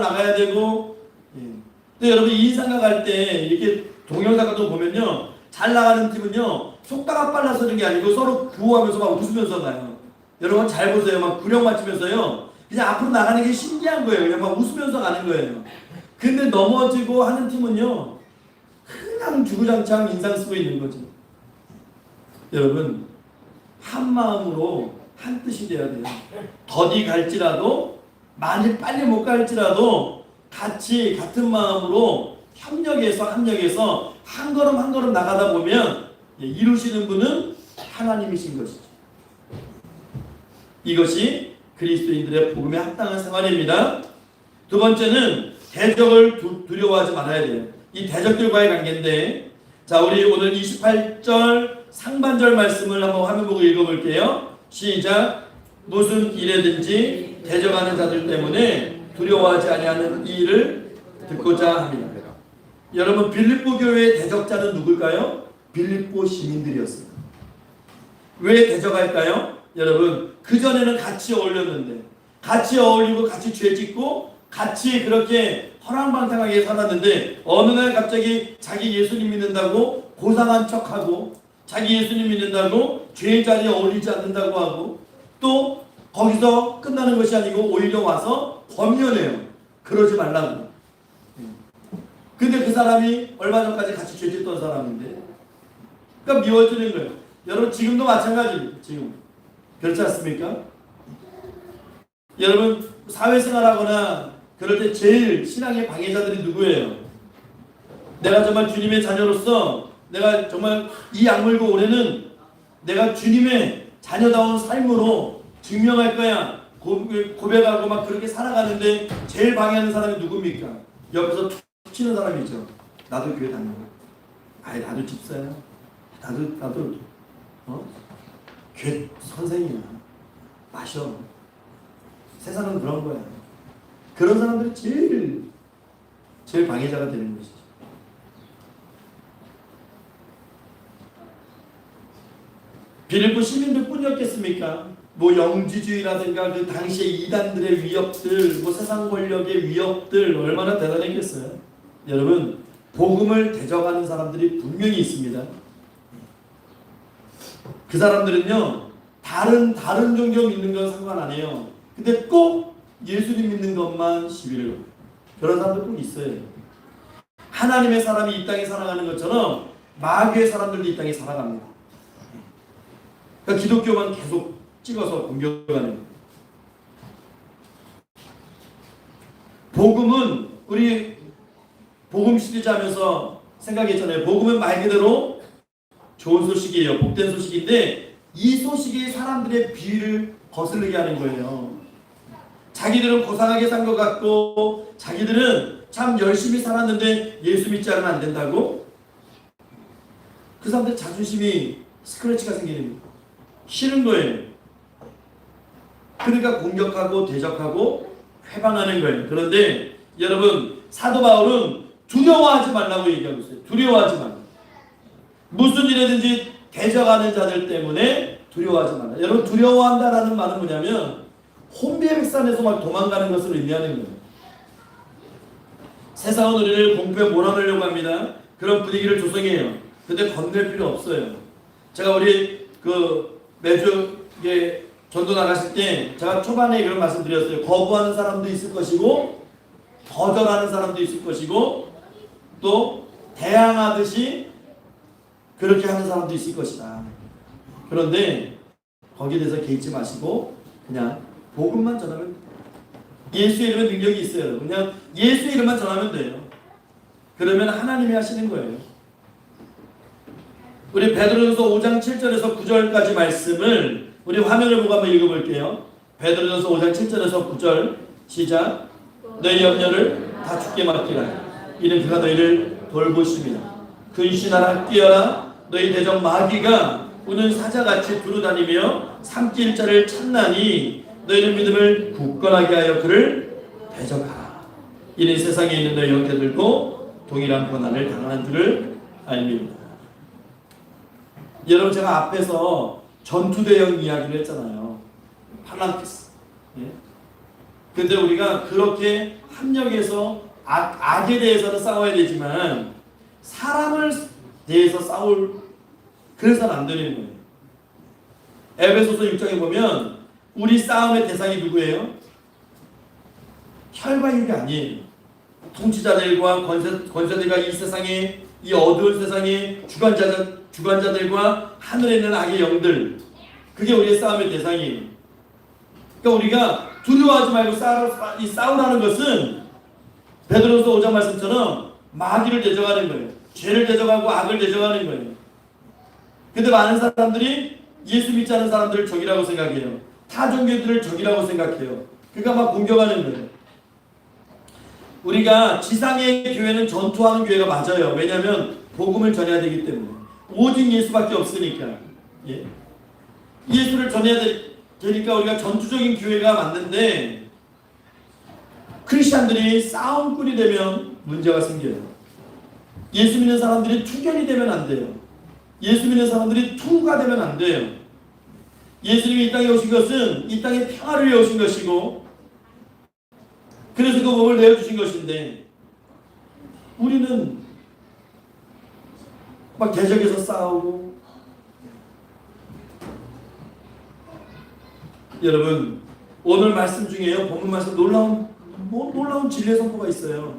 나가야 되고. 근데 여러분, 2인 삼각 할 때 이렇게 동영상 같은 거 보면요, 잘 나가는 팀은요, 속도가 빨라서 그런 게 아니고 서로 구호하면서 막 웃으면서 가요. 여러분 잘 보세요. 막 구령 맞추면서요, 그냥 앞으로 나가는 게 신기한 거예요. 그냥 막 웃으면서 가는 거예요. 근데 넘어지고 하는 팀은요, 그냥 주구장창 인상 쓰고 있는 거죠. 여러분, 한 마음으로 한 뜻이 돼야 돼요. 더디 갈지라도, 많이 빨리 못 갈지라도 같이 같은 마음으로 협력해서 한 걸음 나가다 보면 이루시는 분은 하나님이신 것이죠. 이것이 그리스도인들의 복음에 합당한 생활입니다. 두 번째는 대적을 두려워하지 말아야 돼요. 이 대적들과의 관계인데, 자, 우리 오늘 28절 상반절 말씀을 한번 화면 보고 읽어볼게요. 시작. 무슨 일에든지 대적하는 자들 때문에 두려워하지 아니하는 이 일을 듣고자 합니다. 여러분, 빌립보 교회의 대적자는 누굴까요? 빌립보 시민들이었습니다. 왜 대적할까요? 여러분, 그전에는 같이 어울렸는데, 같이 어울리고 같이 죄 짓고 같이 그렇게 허랑방탕하게 살았는데, 어느 날 갑자기 자기 예수님 믿는다고 고상한 척하고, 자기 예수님 믿는다고 죄의 자리에 어울리지 않는다고 하고, 또 거기서 끝나는 것이 아니고 오히려 와서 범연해요. 그러지 말라고. 근데 그 사람이 얼마 전까지 같이 죄 짓던 사람인데, 그러니까 미워지는 거예요. 여러분, 지금도 마찬가지입니다. 지금 그렇지 않습니까? 여러분, 사회생활하거나 그럴 때 제일 신앙의 방해자들이 누구예요? 내가 정말 주님의 자녀로서 내가 정말 이 악물고 올해는 내가 주님의 자녀다운 삶으로 증명할 거야. 고백하고 막 그렇게 살아가는데 제일 방해하는 사람이 누굽니까? 옆에서 툭 치는 사람이죠. 나도 교회 다니고, 아이 나도 집사야, 나도 교회 선생이야, 마셔. 세상은 그런 거야. 그런 사람들이 제일 방해자가 되는 것이죠. 빌립보 시민들 뿐이었겠습니까? 뭐 영지주의라든가 그 당시의 이단들의 위협들, 뭐 세상 권력의 위협들 얼마나 대단했겠어요. 여러분, 복음을 대적하는 사람들이 분명히 있습니다. 그 사람들은요, 다른 종교 믿는 건 상관 안 해요. 근데 꼭 예수님 믿는 것만 시비를 걸어요. 그런 사람들 꼭 있어요. 하나님의 사람이 이 땅에 살아가는 것처럼 마귀의 사람들도 이 땅에 살아갑니다. 그러니까 기독교만 계속 찍어서 공격하는 거예요. 복음은 우리 복음 시리즈 하면서 생각했잖아요. 복음은 말 그대로 좋은 소식이에요. 복된 소식인데 이 소식이 사람들의 비위를 거슬리게 하는 거예요. 자기들은 고상하게 산 것 같고 자기들은 참 열심히 살았는데 예수 믿지 않으면 안 된다고? 그 사람들 자존심이 스크래치가 생기는 거예요. 싫은 거예요. 그러니까 공격하고 대적하고 회방하는 거예요. 그런데 여러분, 사도 바울은 두려워하지 말라고 얘기하고 있어요. 두려워하지 말라. 무슨 일이든지 대적하는 자들 때문에 두려워하지 말라. 여러분, 두려워한다라는 말은 뭐냐면 혼비백산에서 막 도망가는 것을 의미하는 거예요. 세상은 우리를 공포에 몰아넣으려고 합니다. 그런 분위기를 조성해요. 근데 건들 필요 없어요. 제가 우리 매주 전도 나가실 때 제가 초반에 그런 말씀 드렸어요. 거부하는 사람도 있을 것이고 거절하는 사람도 있을 것이고 또 대항하듯이 그렇게 하는 사람도 있을 것이다. 그런데 거기에 대해서 개의치 마시고 그냥 복음만 전하면 돼요. 예수의 이름에 능력이 있어요. 그냥 예수의 이름만 전하면 돼요. 그러면 하나님이 하시는 거예요. 우리 베드로전서 5장 7절에서 9절까지 말씀을 우리 화면을 보고 한번 읽어볼게요. 베드로전서 5장 7절에서 9절 시작. 너희 염려를 다 주께 맡기라. 이는 그가 너희를 돌보십니다. 근신하라 뛰어라. 너희 대적 마귀가 우는 사자같이 두루다니며 삼킬 일자를 찾나니 너희는 믿음을 굳건하게 하여 그를 대적하라. 이는 세상에 있는 너희 형제들도 동일한 고난을 당하는 줄을 알미입니다. 여러분, 제가 앞에서 전투대형 이야기를 했잖아요. 팔랑키스. 예? 근데 우리가 그렇게 합력해서 악에 대해서는 싸워야 되지만 사람을 대해서 그래서는 안 되는 거예요. 에베소서 6장에 보면 우리 싸움의 대상이 누구예요? 혈과 육이 아니에요. 통치자들과 권세들과 이 세상에, 이 어두운 세상에 주관자들과 하늘에 있는 악의 영들, 그게 우리의 싸움의 대상이에요. 그러니까 우리가 두려워하지 말고 싸우라는 것은 베드로서 5장 말씀처럼 마귀를 대적하는 거예요. 죄를 대적하고 악을 대적하는 거예요. 근데 많은 사람들이 예수 믿지 않는 사람들을 적이라고 생각해요. 타 종교들을 적이라고 생각해요. 그러니까 막 공격하는 거예요. 우리가 지상의 교회는 전투하는 교회가 맞아요. 왜냐하면 복음을 전해야 되기 때문에. 오직 예수밖에 없으니까. 예? 예수를 전해야 되니까 우리가 전투적인 교회가 맞는데 크리스찬들이 싸움꾼이 되면 문제가 생겨요. 예수 믿는 사람들이 투견이 되면 안 돼요. 예수 믿는 사람들이 투가 되면 안 돼요. 예수님이 이 땅에 오신 것은 이 땅의 평화를 위해 오신 것이고 그래서 그 몸을 내어주신 것인데 우리는 막 대적에서 싸우고 여러분 오늘 말씀 중에요. 본문 말씀 놀라운 진리의 선포가 있어요.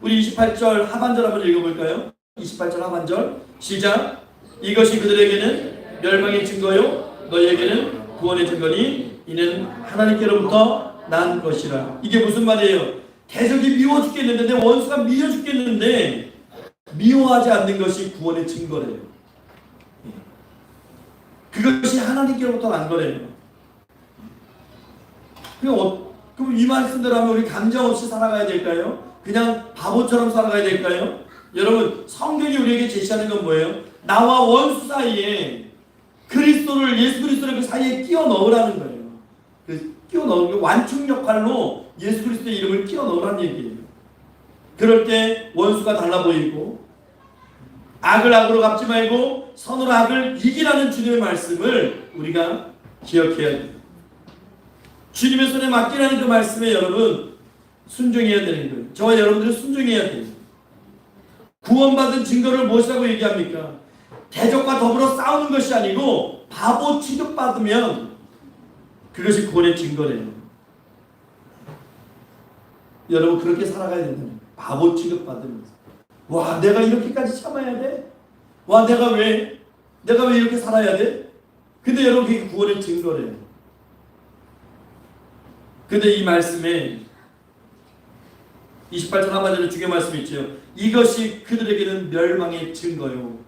우리 28절 하반절 한번 읽어볼까요? 28절 하반절 시작. 이것이 그들에게는 멸망의 증거요 너희에게는 구원의 증거니 이는 하나님께로부터 난 것이라. 이게 무슨 말이에요? 대적이 미워 죽겠는데 내 원수가 미워 죽겠는데 미워하지 않는 것이 구원의 증거래요. 그것이 하나님께로부터 난 거래요. 그럼 이 말씀대로 하면 우리 감정 없이 살아가야 될까요? 그냥 바보처럼 살아가야 될까요? 여러분 성경이 우리에게 제시하는 건 뭐예요? 나와 원수 사이에 그리스도를 예수 그리스도를 그 사이에 끼워 넣으라는 거예요. 그 끼워 넣는 완충 역할로 예수 그리스도의 이름을 끼워 넣으라는 얘기예요. 그럴 때 원수가 달라 보이고 악을 악으로 갚지 말고 선으로 악을 이기라는 주님의 말씀을 우리가 기억해야 돼요. 주님의 손에 맡기라는 그 말씀에 여러분 순종해야 되는 거예요. 저와 여러분들은 순종해야 돼요. 구원받은 증거를 무엇이라고 얘기합니까? 대적과 더불어 싸우는 것이 아니고 바보 취급받으면 그것이 구원의 증거래요. 여러분 그렇게 살아가야 된다는 거예요. 바보 취급받으면서 와 내가 이렇게까지 참아야 돼? 와 내가 왜 이렇게 살아야 돼? 근데 여러분 그게 구원의 증거래요. 근데 이 말씀에 28절 하반절에 중요한 말씀이 있죠. 이것이 그들에게는 멸망의 증거요.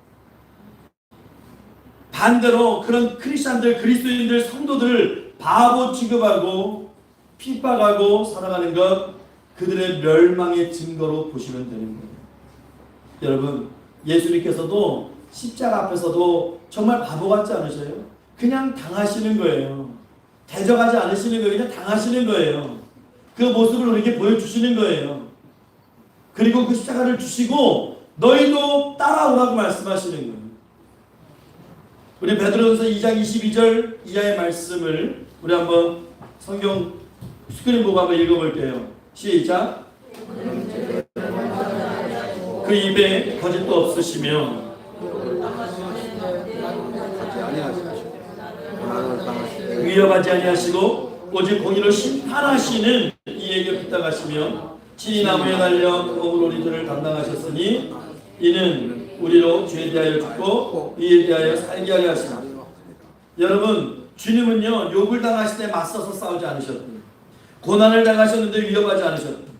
반대로 그런 크리스찬들, 그리스도인들, 성도들을 바보 취급하고 핍박하고 살아가는 것 그들의 멸망의 증거로 보시면 되는 거예요. 여러분 예수님께서도 십자가 앞에서도 정말 바보 같지 않으셔요? 그냥 당하시는 거예요. 대적하지 않으시는 거예요. 그냥 당하시는 거예요. 그 모습을 우리에게 보여주시는 거예요. 그리고 그 십자가를 주시고 너희도 따라오라고 말씀하시는 거예요. 우리 베드로전서 2장 22절 이하의 말씀을 우리 한번 성경 스크린 보고 한번 읽어볼게요. 시작. 그 입에 거짓도 없으시며 위협하지 아니하시고 오직 공의로 심판하시는 이에게 부탁하시며 친히 나무에 달려 거울 오리들을 담당하셨으니 이는 우리로 죄에 대하여 죽고 의에 대하여 살게 하려 하시나. 여러분 주님은요 욕을 당하실 때 맞서서 싸우지 않으셨고 고난을 당하셨는데 위협하지 않으셨고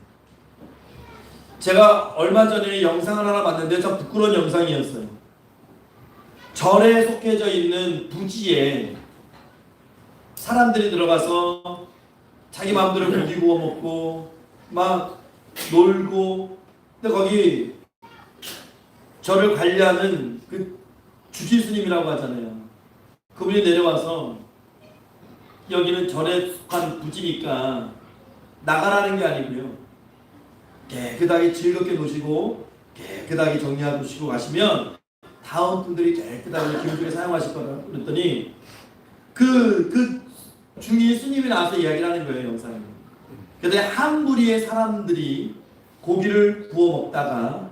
제가 얼마 전에 영상을 하나 봤는데 참 부끄러운 영상이었어요. 절에 속해져 있는 부지에 사람들이 들어가서 자기 마음대로 고기 구워 먹고 막 놀고 근데 거기 절을 관리하는 그 주지스님이라고 하잖아요. 그분이 내려와서 여기는 절에 속한 부지니까 나가라는 게 아니고요. 깨끗하게 즐겁게 노시고 깨끗하게 정리하시고 가시면 다음 분들이 깨끗하게 기분 좋게 사용하실 거라 그랬더니 그 중이 스님이 나와서 이야기를 하는 거예요. 영상에. 근데 한 무리의 사람들이 고기를 구워 먹다가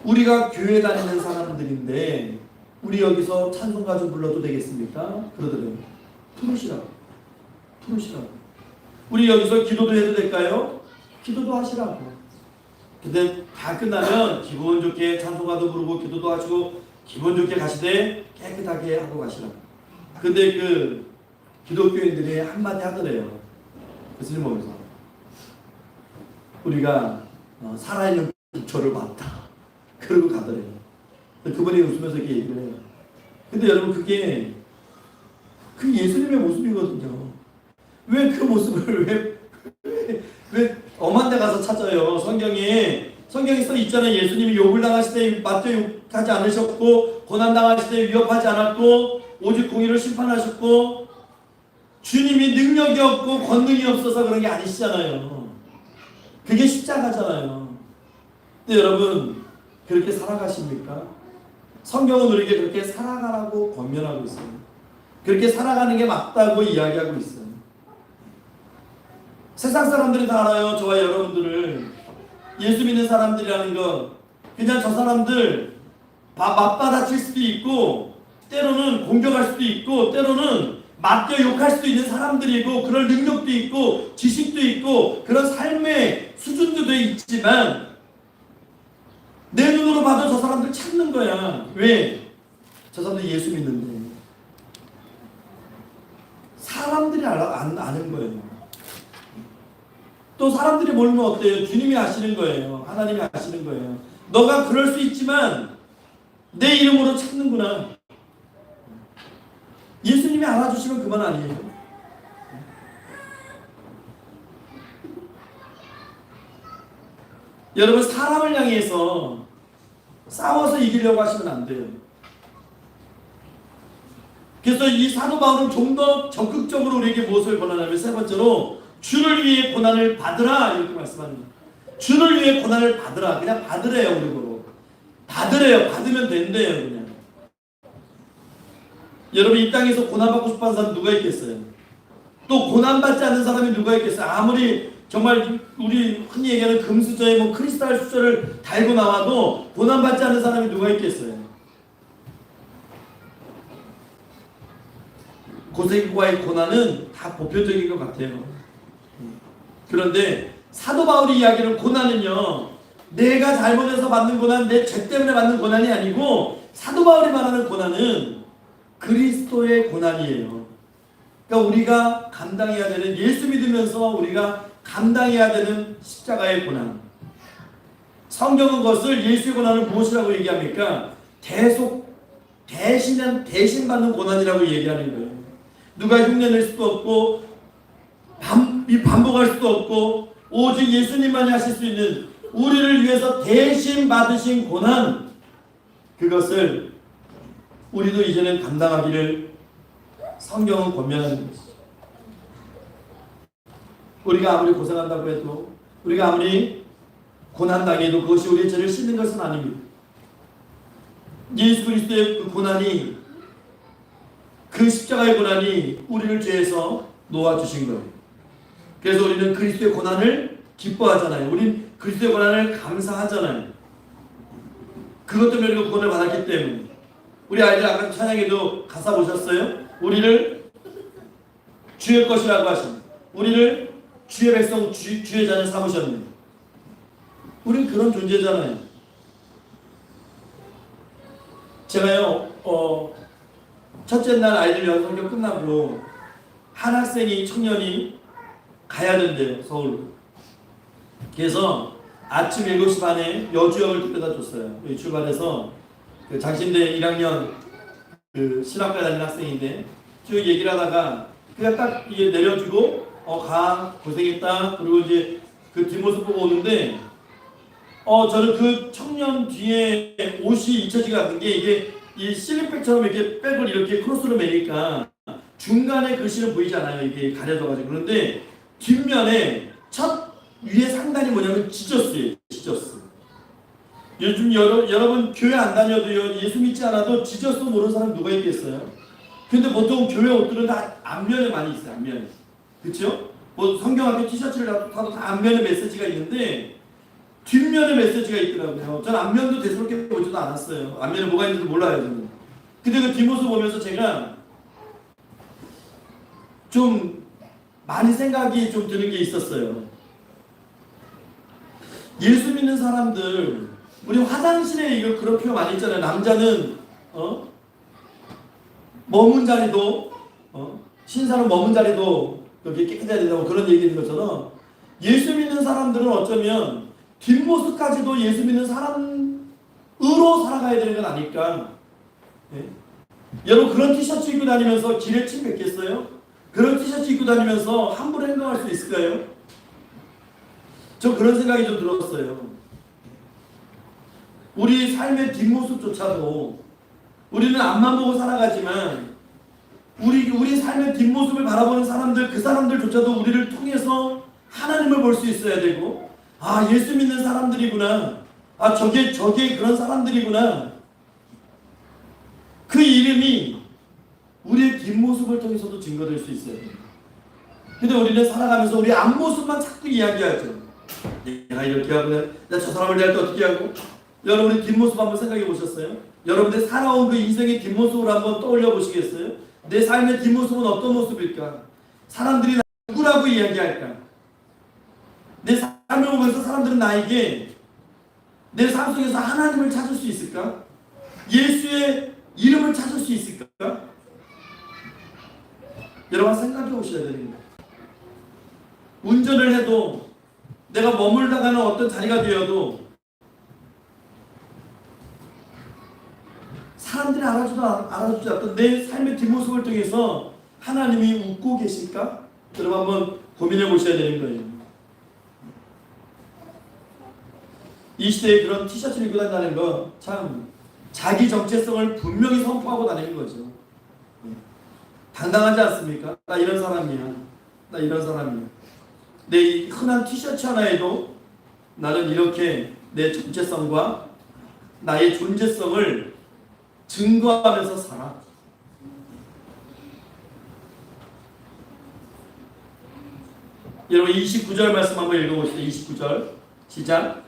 우리가 교회 다니는 사람들인데 우리 여기서 찬송가 좀 불러도 되겠습니까? 그러더래요. 부르시라고. 우리 여기서 기도도 해도 될까요? 기도도 하시라고. 근데 다 끝나면 기분 좋게 찬송가도 부르고 기도도 하시고 기분 좋게 가시되 깨끗하게 하고 가시라고. 근데 그 기독교인들이 한마디 하더래요. 스님 보면서 우리가 살아있는 부처를 봤다. 그러고 가더래요. 그분이 웃으면서 이렇게 얘기를 해요. 근데 여러분 그게 그 예수님의 모습이거든요. 왜 그 모습을 왜 엄한 데 가서 찾아요? 성경에 써 있잖아요. 예수님이 욕을 당하실 때 맞도 욕하지 않으셨고 고난 당하실 때 위협하지 않았고 오직 공의를 심판하셨고 주님이 능력이 없고 권능이 없어서 그런 게 아니시잖아요. 그게 십자가잖아요. 근데 여러분 그렇게 살아가십니까? 성경은 우리에게 그렇게 살아가라고 권면하고 있어요. 그렇게 살아가는 게 맞다고 이야기하고 있어요. 세상 사람들이 다 알아요. 저와 여러분들을 예수 믿는 사람들이라는 거 그냥 저 사람들 맞받아칠 수도 있고 때로는 공격할 수도 있고 때로는 맞겨 욕할 수도 있는 사람들이고 그럴 능력도 있고 지식도 있고 그런 삶의 수준도 있지만 내 눈으로 봐도 저 사람들 찾는 거야. 왜? 저 사람들 예수 믿는데 사람들이 아는 거예요. 또 사람들이 모르면 어때요? 주님이 아시는 거예요. 하나님이 아시는 거예요. 너가 그럴 수 있지만 내 이름으로 찾는구나. 예수님이 알아주시면 그만 아니에요. 여러분 사람을 향해서 싸워서 이기려고 하시면 안 돼요. 그래서 이 사도 바울은 좀 더 적극적으로 우리에게 무엇을 권하냐면 세 번째로 주를 위해 고난을 받으라 이렇게 말씀합니다. 주를 위해 고난을 받으라. 그냥 받으래요. 우리로 받으래요. 받으면 된대요. 그냥. 여러분 이 땅에서 고난받고 싶어하는 사람 누가 있겠어요? 또 고난받지 않는 사람이 누가 있겠어요? 아무리 정말 우리 흔히 얘기하는 금수저에 뭐 크리스탈 숫자를 달고 나와도 고난받지 않는 사람이 누가 있겠어요? 고생과의 고난은 다 보편적인 것 같아요. 그런데 사도 바울이 이야기하는 고난은요, 내가 잘못해서 받는 고난, 내 죄 때문에 받는 고난이 아니고 사도 바울이 말하는 고난은 그리스도의 고난이에요. 그러니까 우리가 감당해야 되는, 예수 믿으면서 우리가 감당해야 되는 십자가의 고난. 성경은 그것을 예수의 고난을 무엇이라고 얘기합니까? 대신 받는 고난이라고 얘기하는 거예요. 누가 흉내낼 수도 없고 반복할 수도 없고 오직 예수님만이 하실 수 있는 우리를 위해서 대신 받으신 고난, 그것을 우리도 이제는 감당하기를 성경은 권면하는 것이죠. 우리가 아무리 고생한다고 해도 우리가 아무리 고난당해도 그것이 우리의 죄를 씻는 것은 아닙니다. 예수 그리스도의 그 고난이, 그 십자가의 고난이 우리를 죄에서 놓아주신 거예요. 그래서 우리는 그리스도의 고난을 기뻐하잖아요. 우린 그리스도의 고난을 감사하잖아요. 그것 때문에 우리가 구원을 받았기 때문에. 우리 아이들 아까 찬양에도 가사 보셨어요? 우리를 주의 것이라고 하십니다. 우리를 주의 백성, 주의 자녀 삼으셨네요. 우린 그런 존재잖아요. 제가요, 첫째 날 아이들 연성교 끝나고 한 학생이, 청년이 가야 된대요, 서울로. 그래서 아침 7시 반에 여주역을 데려다 줬어요. 여기 출발해서 그 장신대 1학년 그 신학과 다니는 학생인데 쭉 얘기를 하다가 그냥 딱 이게 내려주고 가, 고생했다. 그리고 이제 그 뒷모습 보고 오는데 저는 그 청년 뒤에 옷이 잊혀지가 않는 게 이게 이 실링백처럼 이렇게 백을 이렇게 크로스로 매니까 중간에 글씨는 보이지 않아요. 이게 가려져가지고. 그런데 뒷면에 첫 위에 상단이 뭐냐면 지저스예요. 지저스. 요즘 여러분 교회 안 다녀도요, 예수 믿지 않아도 지저스 모르는 사람 누가 있겠어요? 근데 보통 교회 옷들은 다 앞면에 많이 있어요. 앞면에. 그렇죠? 뭐 성경학교 티셔츠를 타도 다 앞면에 메시지가 있는데 뒷면에 메시지가 있더라고요. 전 앞면도 대수롭게 보지도 않았어요. 앞면에 뭐가 있는지 몰라요, 저는. 근데 그 뒷모습 보면서 제가 좀 많이 생각이 좀 드는 게 있었어요. 예수 믿는 사람들, 우리 화장실에 이거 그런 표현 많이 있잖아요. 남자는 머문 자리도 신사는 머문 자리도 이렇게 깨끗해야 된다고 그런 얘기 있는 것처럼 예수 믿는 사람들은 어쩌면 뒷모습까지도 예수 믿는 사람으로 살아가야 되는 건 아닐까. 네? 여러분 그런 티셔츠 입고 다니면서 길에 침 뱉겠어요? 그런 티셔츠 입고 다니면서 함부로 행동할 수 있을까요? 저 그런 생각이 좀 들었어요. 우리 삶의 뒷모습조차도 우리는 앞만 보고 살아가지만 우리 삶의 뒷모습을 바라보는 사람들, 그 사람들조차도 우리를 통해서 하나님을 볼 수 있어야 되고, 아, 예수 믿는 사람들이구나. 아, 저게 그런 사람들이구나. 그 이름이 우리의 뒷모습을 통해서도 증거될 수 있어요. 근데 우리는 살아가면서 우리 앞모습만 자꾸 이야기하죠. 내가 이렇게 하고 내가 저 사람을 내가 또 어떻게 하고. 여러분의 뒷모습 한번 생각해 보셨어요? 여러분들 살아온 그 인생의 뒷모습을 한번 떠올려 보시겠어요? 내 삶의 뒷모습은 어떤 모습일까? 사람들이 누구라고 이야기할까? 내 삶을 보면서 사람들은 나에게 내 삶 속에서 하나님을 찾을 수 있을까? 예수의 이름을 찾을 수 있을까? 여러분 생각해 보셔야 됩니다. 운전을 해도 내가 머물다가는 어떤 자리가 되어도 사람들이 알아주지 않던 내 삶의 뒷모습을 통해서 하나님이 웃고 계실까? 여러분 한번 고민해 보셔야 되는 거예요. 이 시대에 그런 티셔츠를 입고 다니는 거 참 자기 정체성을 분명히 선포하고 다니는 거죠. 당당하지 않습니까? 나 이런 사람이야. 나 이런 사람이야. 내 이 흔한 티셔츠 하나에도 나는 이렇게 내 정체성과 나의 존재성을 증거하면서 살아. 여러분 29절 말씀 한번 읽어보시죠. 29절 시작.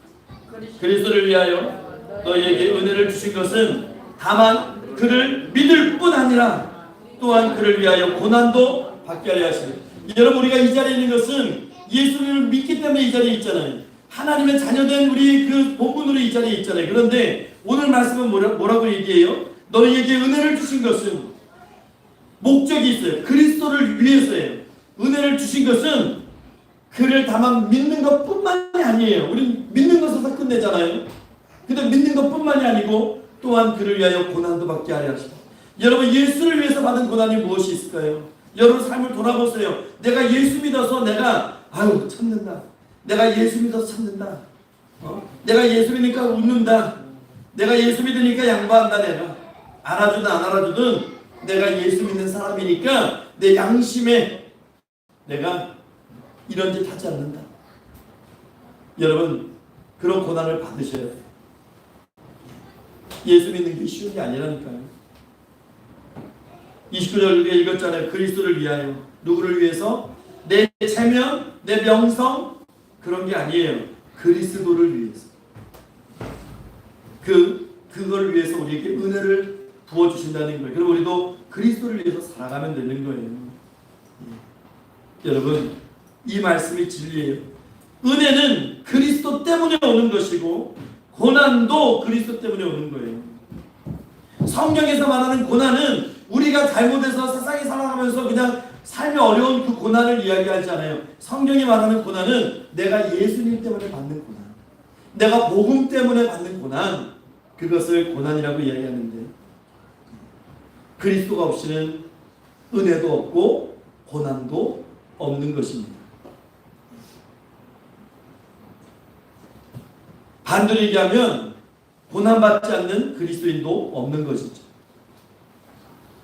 그리스도를 위하여 너희에게 은혜를 주신 것은 다만 그를 믿을 뿐 아니라 또한 그를 위하여 고난도 받게 하려 하시니. 여러분 우리가 이 자리에 있는 것은 예수를 믿기 때문에 이 자리에 있잖아요. 하나님의 자녀된 우리 그 본분으로 이 자리에 있잖아요. 그런데 오늘 말씀은 뭐라고 얘기해요? 너희에게 은혜를 주신 것은 목적이 있어요. 그리스도를 위해서예요. 은혜를 주신 것은 그를 다만 믿는 것뿐만이 아니에요. 우리는 믿는 것에서 끝내잖아요. 근데 믿는 것뿐만이 아니고 또한 그를 위하여 고난도 받게 하려 하시다. 여러분 예수를 위해서 받은 고난이 무엇이 있을까요? 여러분 삶을 돌아보세요. 내가 예수 믿어서 내가 참는다. 내가 예수 믿어서 참는다. 내가 예수 믿으니까 웃는다. 내가 예수 믿으니까 양보한다. 내가 알아주든 안 알아주든 내가 예수 믿는 사람이니까 내 양심에 내가 이런 짓 하지 않는다. 여러분 그런 고난을 받으셔야 돼요. 예수 믿는 게 쉬운 게 아니라니까요. 29절 읽었잖아요. 그리스도를 위하여. 누구를 위해서? 내 체면, 내 명성 그런 게 아니에요. 그리스도를 위해서. 그걸 위해서 우리에게 은혜를 부어주신다는 거예요. 그럼 우리도 그리스도를 위해서 살아가면 되는 거예요. 여러분 이 말씀이 진리예요. 은혜는 그리스도 때문에 오는 것이고 고난도 그리스도 때문에 오는 거예요. 성경에서 말하는 고난은 우리가 잘못해서 세상에 살아가면서 그냥 삶이 어려운 그 고난을 이야기하지 않아요. 성경이 말하는 고난은 내가 예수님 때문에 받는 고난, 내가 복음 때문에 받는 고난, 그것을 고난이라고 이야기하는데 그리스도가 없이는 은혜도 없고 고난도 없는 것입니다. 반대로 얘기하면 고난받지 않는 그리스도인도 없는 것이죠.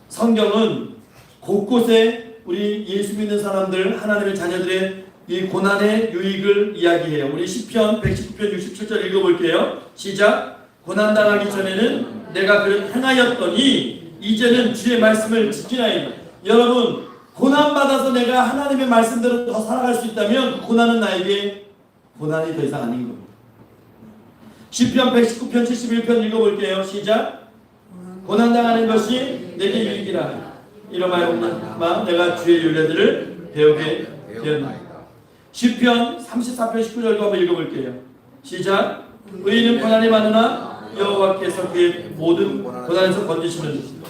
성경은 곳곳에 우리 예수 믿는 사람들, 하나님의 자녀들의 이 고난의 유익을 이야기해요. 우리 시편 119편 67절 읽어볼게요. 시작. 고난당하기 전에는 내가 그를 행하였더니 이제는 주의 말씀을 지키나이다. 여러분 고난받아서 내가 하나님의 말씀대로 더 살아갈 수 있다면 그 고난은 나에게 고난이 더 이상 아닌 겁니다. 시편 119편 71편 읽어볼게요. 시작. 고난당하는 것이 내게 유익이라. 이러마였나 내가 주의 윤례들을 배우게 되었나이다. 시편 34편 19절도 한번 읽어볼게요. 시작. 의인은 고난이 많으나 여호와께서 그의 모든 고난에서 건지시는.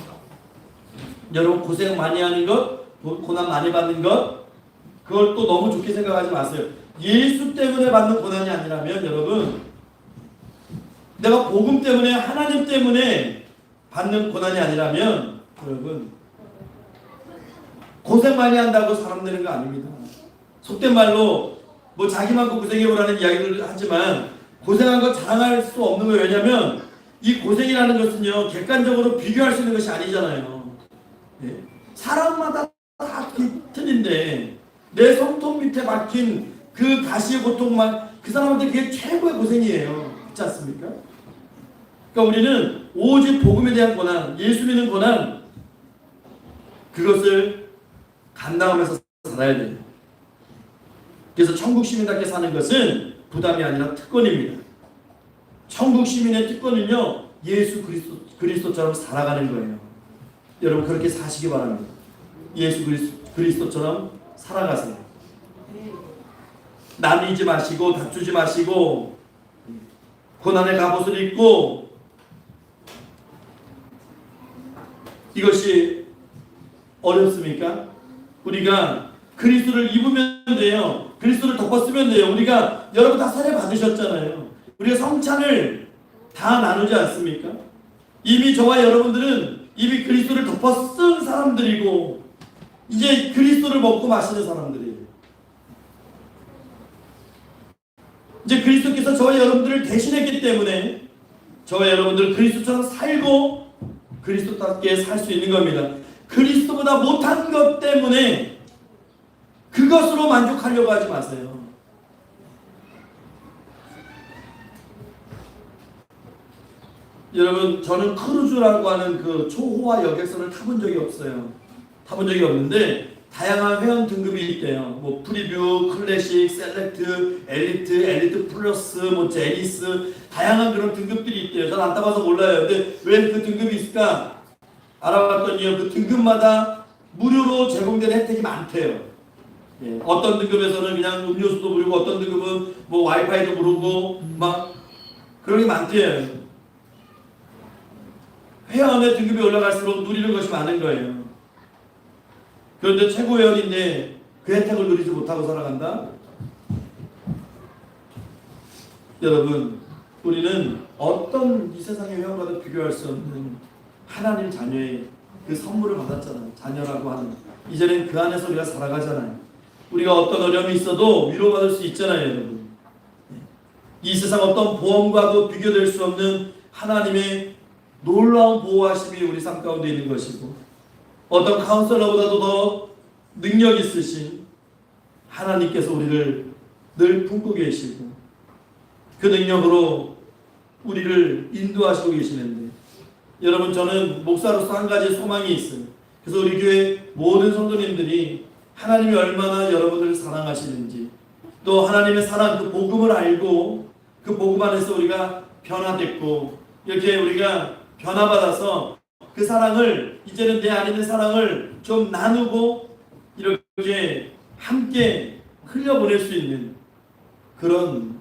여러분 고생 많이 하는 것, 고난 많이 받는 것, 그걸 또 너무 좋게 생각하지 마세요. 예수 때문에 받는 고난이 아니라면 여러분 내가 복음 때문에 하나님 때문에 받는 고난이 아니라면 여러분 고생 많이 한다고 사람 되는 거 아닙니다. 속된 말로 뭐 자기만큼 고생해보라는 이야기를 하지만 고생한 거 자랑할 수 없는 거예요. 왜냐하면 이 고생이라는 것은요 객관적으로 비교할 수 있는 것이 아니잖아요. 네? 사람마다 다 틀린데 내 손톱 밑에 박힌 그 가시의 고통만 그 사람한테 그게 최고의 고생이에요. 그렇지 않습니까? 그러니까 우리는 오직 복음에 대한 고난, 예수 믿는 고난, 그것을 감당하면서 살아야 돼요. 그래서 천국 시민답게 사는 것은 부담이 아니라 특권입니다. 천국 시민의 특권은요, 예수 그리스도처럼 살아가는 거예요. 여러분 그렇게 사시기 바랍니다. 예수 그리스도처럼 살아가세요. 나뉘지 마시고 다투지 마시고 고난의 갑옷을 입고, 이것이 어렵습니까? 우리가 그리스도를 입으면 돼요. 그리스도를 덮었으면 돼요. 우리가 여러분 다 세례 받으셨잖아요. 우리가 성찬을 다 나누지 않습니까? 이미 저와 여러분들은 이미 그리스도를 덮어 쓴 사람들이고 이제 그리스도를 먹고 마시는 사람들이에요. 이제 그리스도께서 저와 여러분들을 대신했기 때문에 저와 여러분들은 그리스도처럼 살고 그리스도답게 살 수 있는 겁니다. 그리스도보다 못한 것 때문에 그것으로 만족하려고 하지 마세요. 여러분 저는 크루즈라고 하는 그 초호화 여객선을 타본 적이 없어요. 타본 적이 없는데 다양한 회원 등급이 있대요. 뭐 프리뷰, 클래식, 셀렉트, 엘리트 플러스, 뭐 제니스, 다양한 그런 등급들이 있대요. 저는 안 타봐서 몰라요. 근데 왜 그 등급이 있을까? 알아봤더니요, 그 등급마다 무료로 제공되는 혜택이 많대요. 예, 어떤 등급에서는 그냥 음료수도 무료고, 어떤 등급은 뭐 와이파이도 무료고, 막 그런 게 많대요. 회원의 등급이 올라갈수록 누리는 것이 많은 거예요. 그런데 최고 회원인데 그 혜택을 누리지 못하고 살아간다? 여러분, 우리는 어떤 이 세상의 회원과도 비교할 수 없는 하나님 자녀의 그 선물을 받았잖아요. 자녀라고 하는. 이제는 그 안에서 우리가 살아가잖아요. 우리가 어떤 어려움이 있어도 위로받을 수 있잖아요, 여러분. 이 세상 어떤 보험과도 비교될 수 없는 하나님의 놀라운 보호하심이 우리 삶 가운데 있는 것이고, 어떤 카운셀러보다도 더 능력 있으신 하나님께서 우리를 늘 품고 계시고 그 능력으로 우리를 인도하시고 계시는데, 여러분 저는 목사로서 한 가지 소망이 있어요. 그래서 우리 교회 모든 성도님들이 하나님이 얼마나 여러분들을 사랑하시는지, 또 하나님의 사랑 그 복음을 알고 그 복음 안에서 우리가 변화됐고 이렇게 우리가 변화받아서 그 사랑을, 이제는 내 안에 있는 사랑을 좀 나누고 이렇게 함께 흘려보낼 수 있는 그런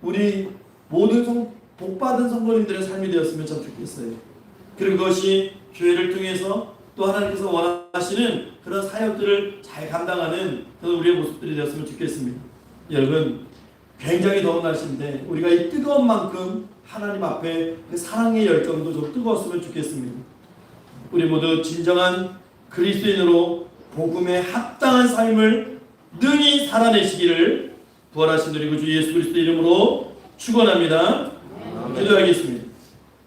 우리 모든 복받은 성도님들의 삶이 되었으면 참 좋겠어요. 그리고 그것이 교회를 통해서 또 하나님께서 원하시는 그런 사역들을 잘 감당하는 그런 우리의 모습들이 되었으면 좋겠습니다. 여러분 굉장히 더운 날씨인데 우리가 이 뜨거운 만큼 하나님 앞에 그 사랑의 열정도 좀 뜨거웠으면 좋겠습니다. 우리 모두 진정한 그리스도인으로 복음에 합당한 삶을 능히 살아내시기를 부활하신 우리 구주 예수 그리스도 이름으로 축원합니다. 기도하겠습니다.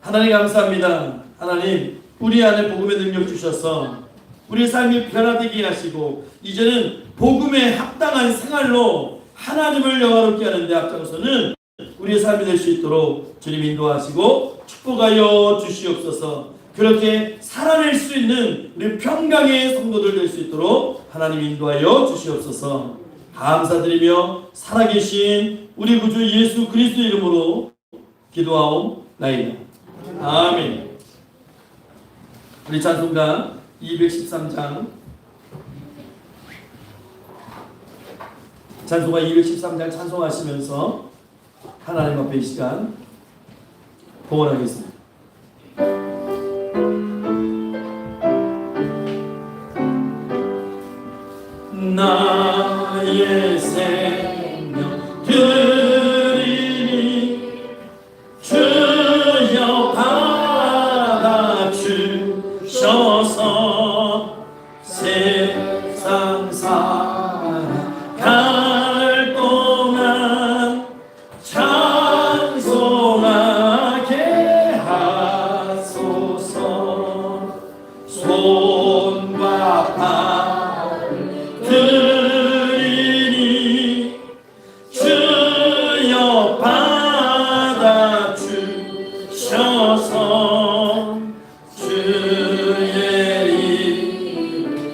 하나님 감사합니다. 하나님 우리 안에 복음의 능력 주셔서 우리의 삶이 변화되게 하시고 이제는 복음에 합당한 생활로 하나님을 영화롭게 하는 데 앞장서는 우리의 삶이 될 수 있도록 주님 인도하시고 축복하여 주시옵소서. 그렇게 살아낼 수 있는 우리 평강의 성도들 될 수 있도록 하나님 인도하여 주시옵소서. 감사드리며 살아계신 우리 구주 예수 그리스도 이름으로 기도하옵나이다. 아멘. 우리 찬송가 213장 찬송하시면서 하나님 앞에 이 시간 봉헌하겠습니다. 나의 생명 드리니 주여 받아주셔서 세상 살아갈 동안 찬송하게 하소서. 손과 발 드리니 주여 받아주셔서 주의 이름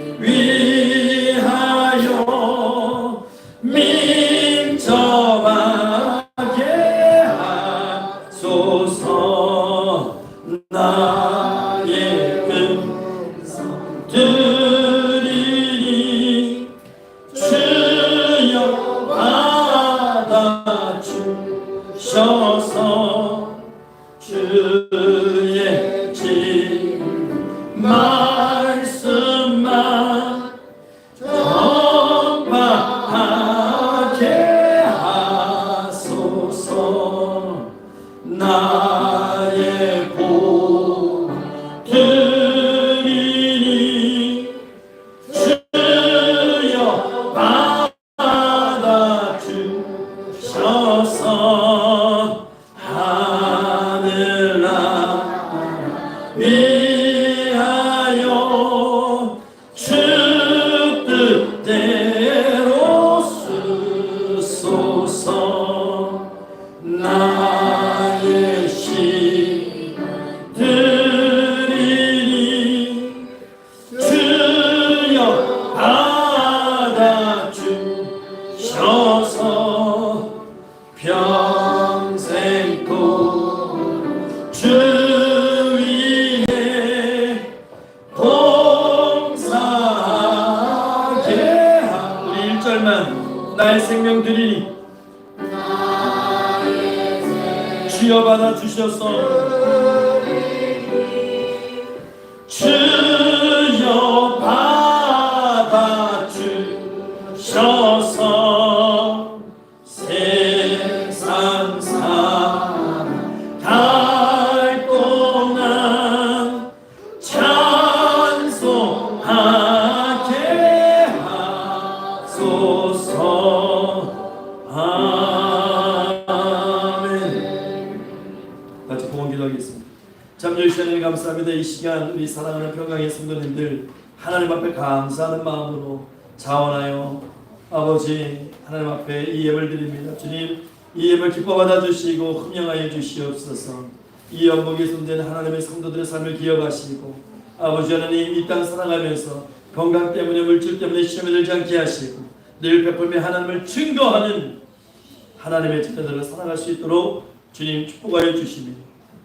살만 나의 생명 드리니 주여 받아 주셔서 주여 받아 주셔서 세상 살 동안 찬송하게 하소서. 아멘. 같이 봉헌 기도하겠습니다. 잠시 시간에 감사합니다. 이 시간 우리 사랑하는 평강의 성도님들 하나님 앞에 감사하는 마음으로 자원하여 아버지 하나님 앞에 이 예배를 드립니다. 주님, 이 예배를 기뻐 받아주시고 흠령하여 주시옵소서. 이 연복에 존재하는 하나님의 성도들의 삶을 기억하시고 아버지 하나님 이 땅 살아가면서 건강 때문에 물질 때문에 시험에 들지 않게 하시고 늘 베풀며 하나님을 증거하는 하나님의 자녀들을 살아갈 수 있도록 주님 축복하여 주시며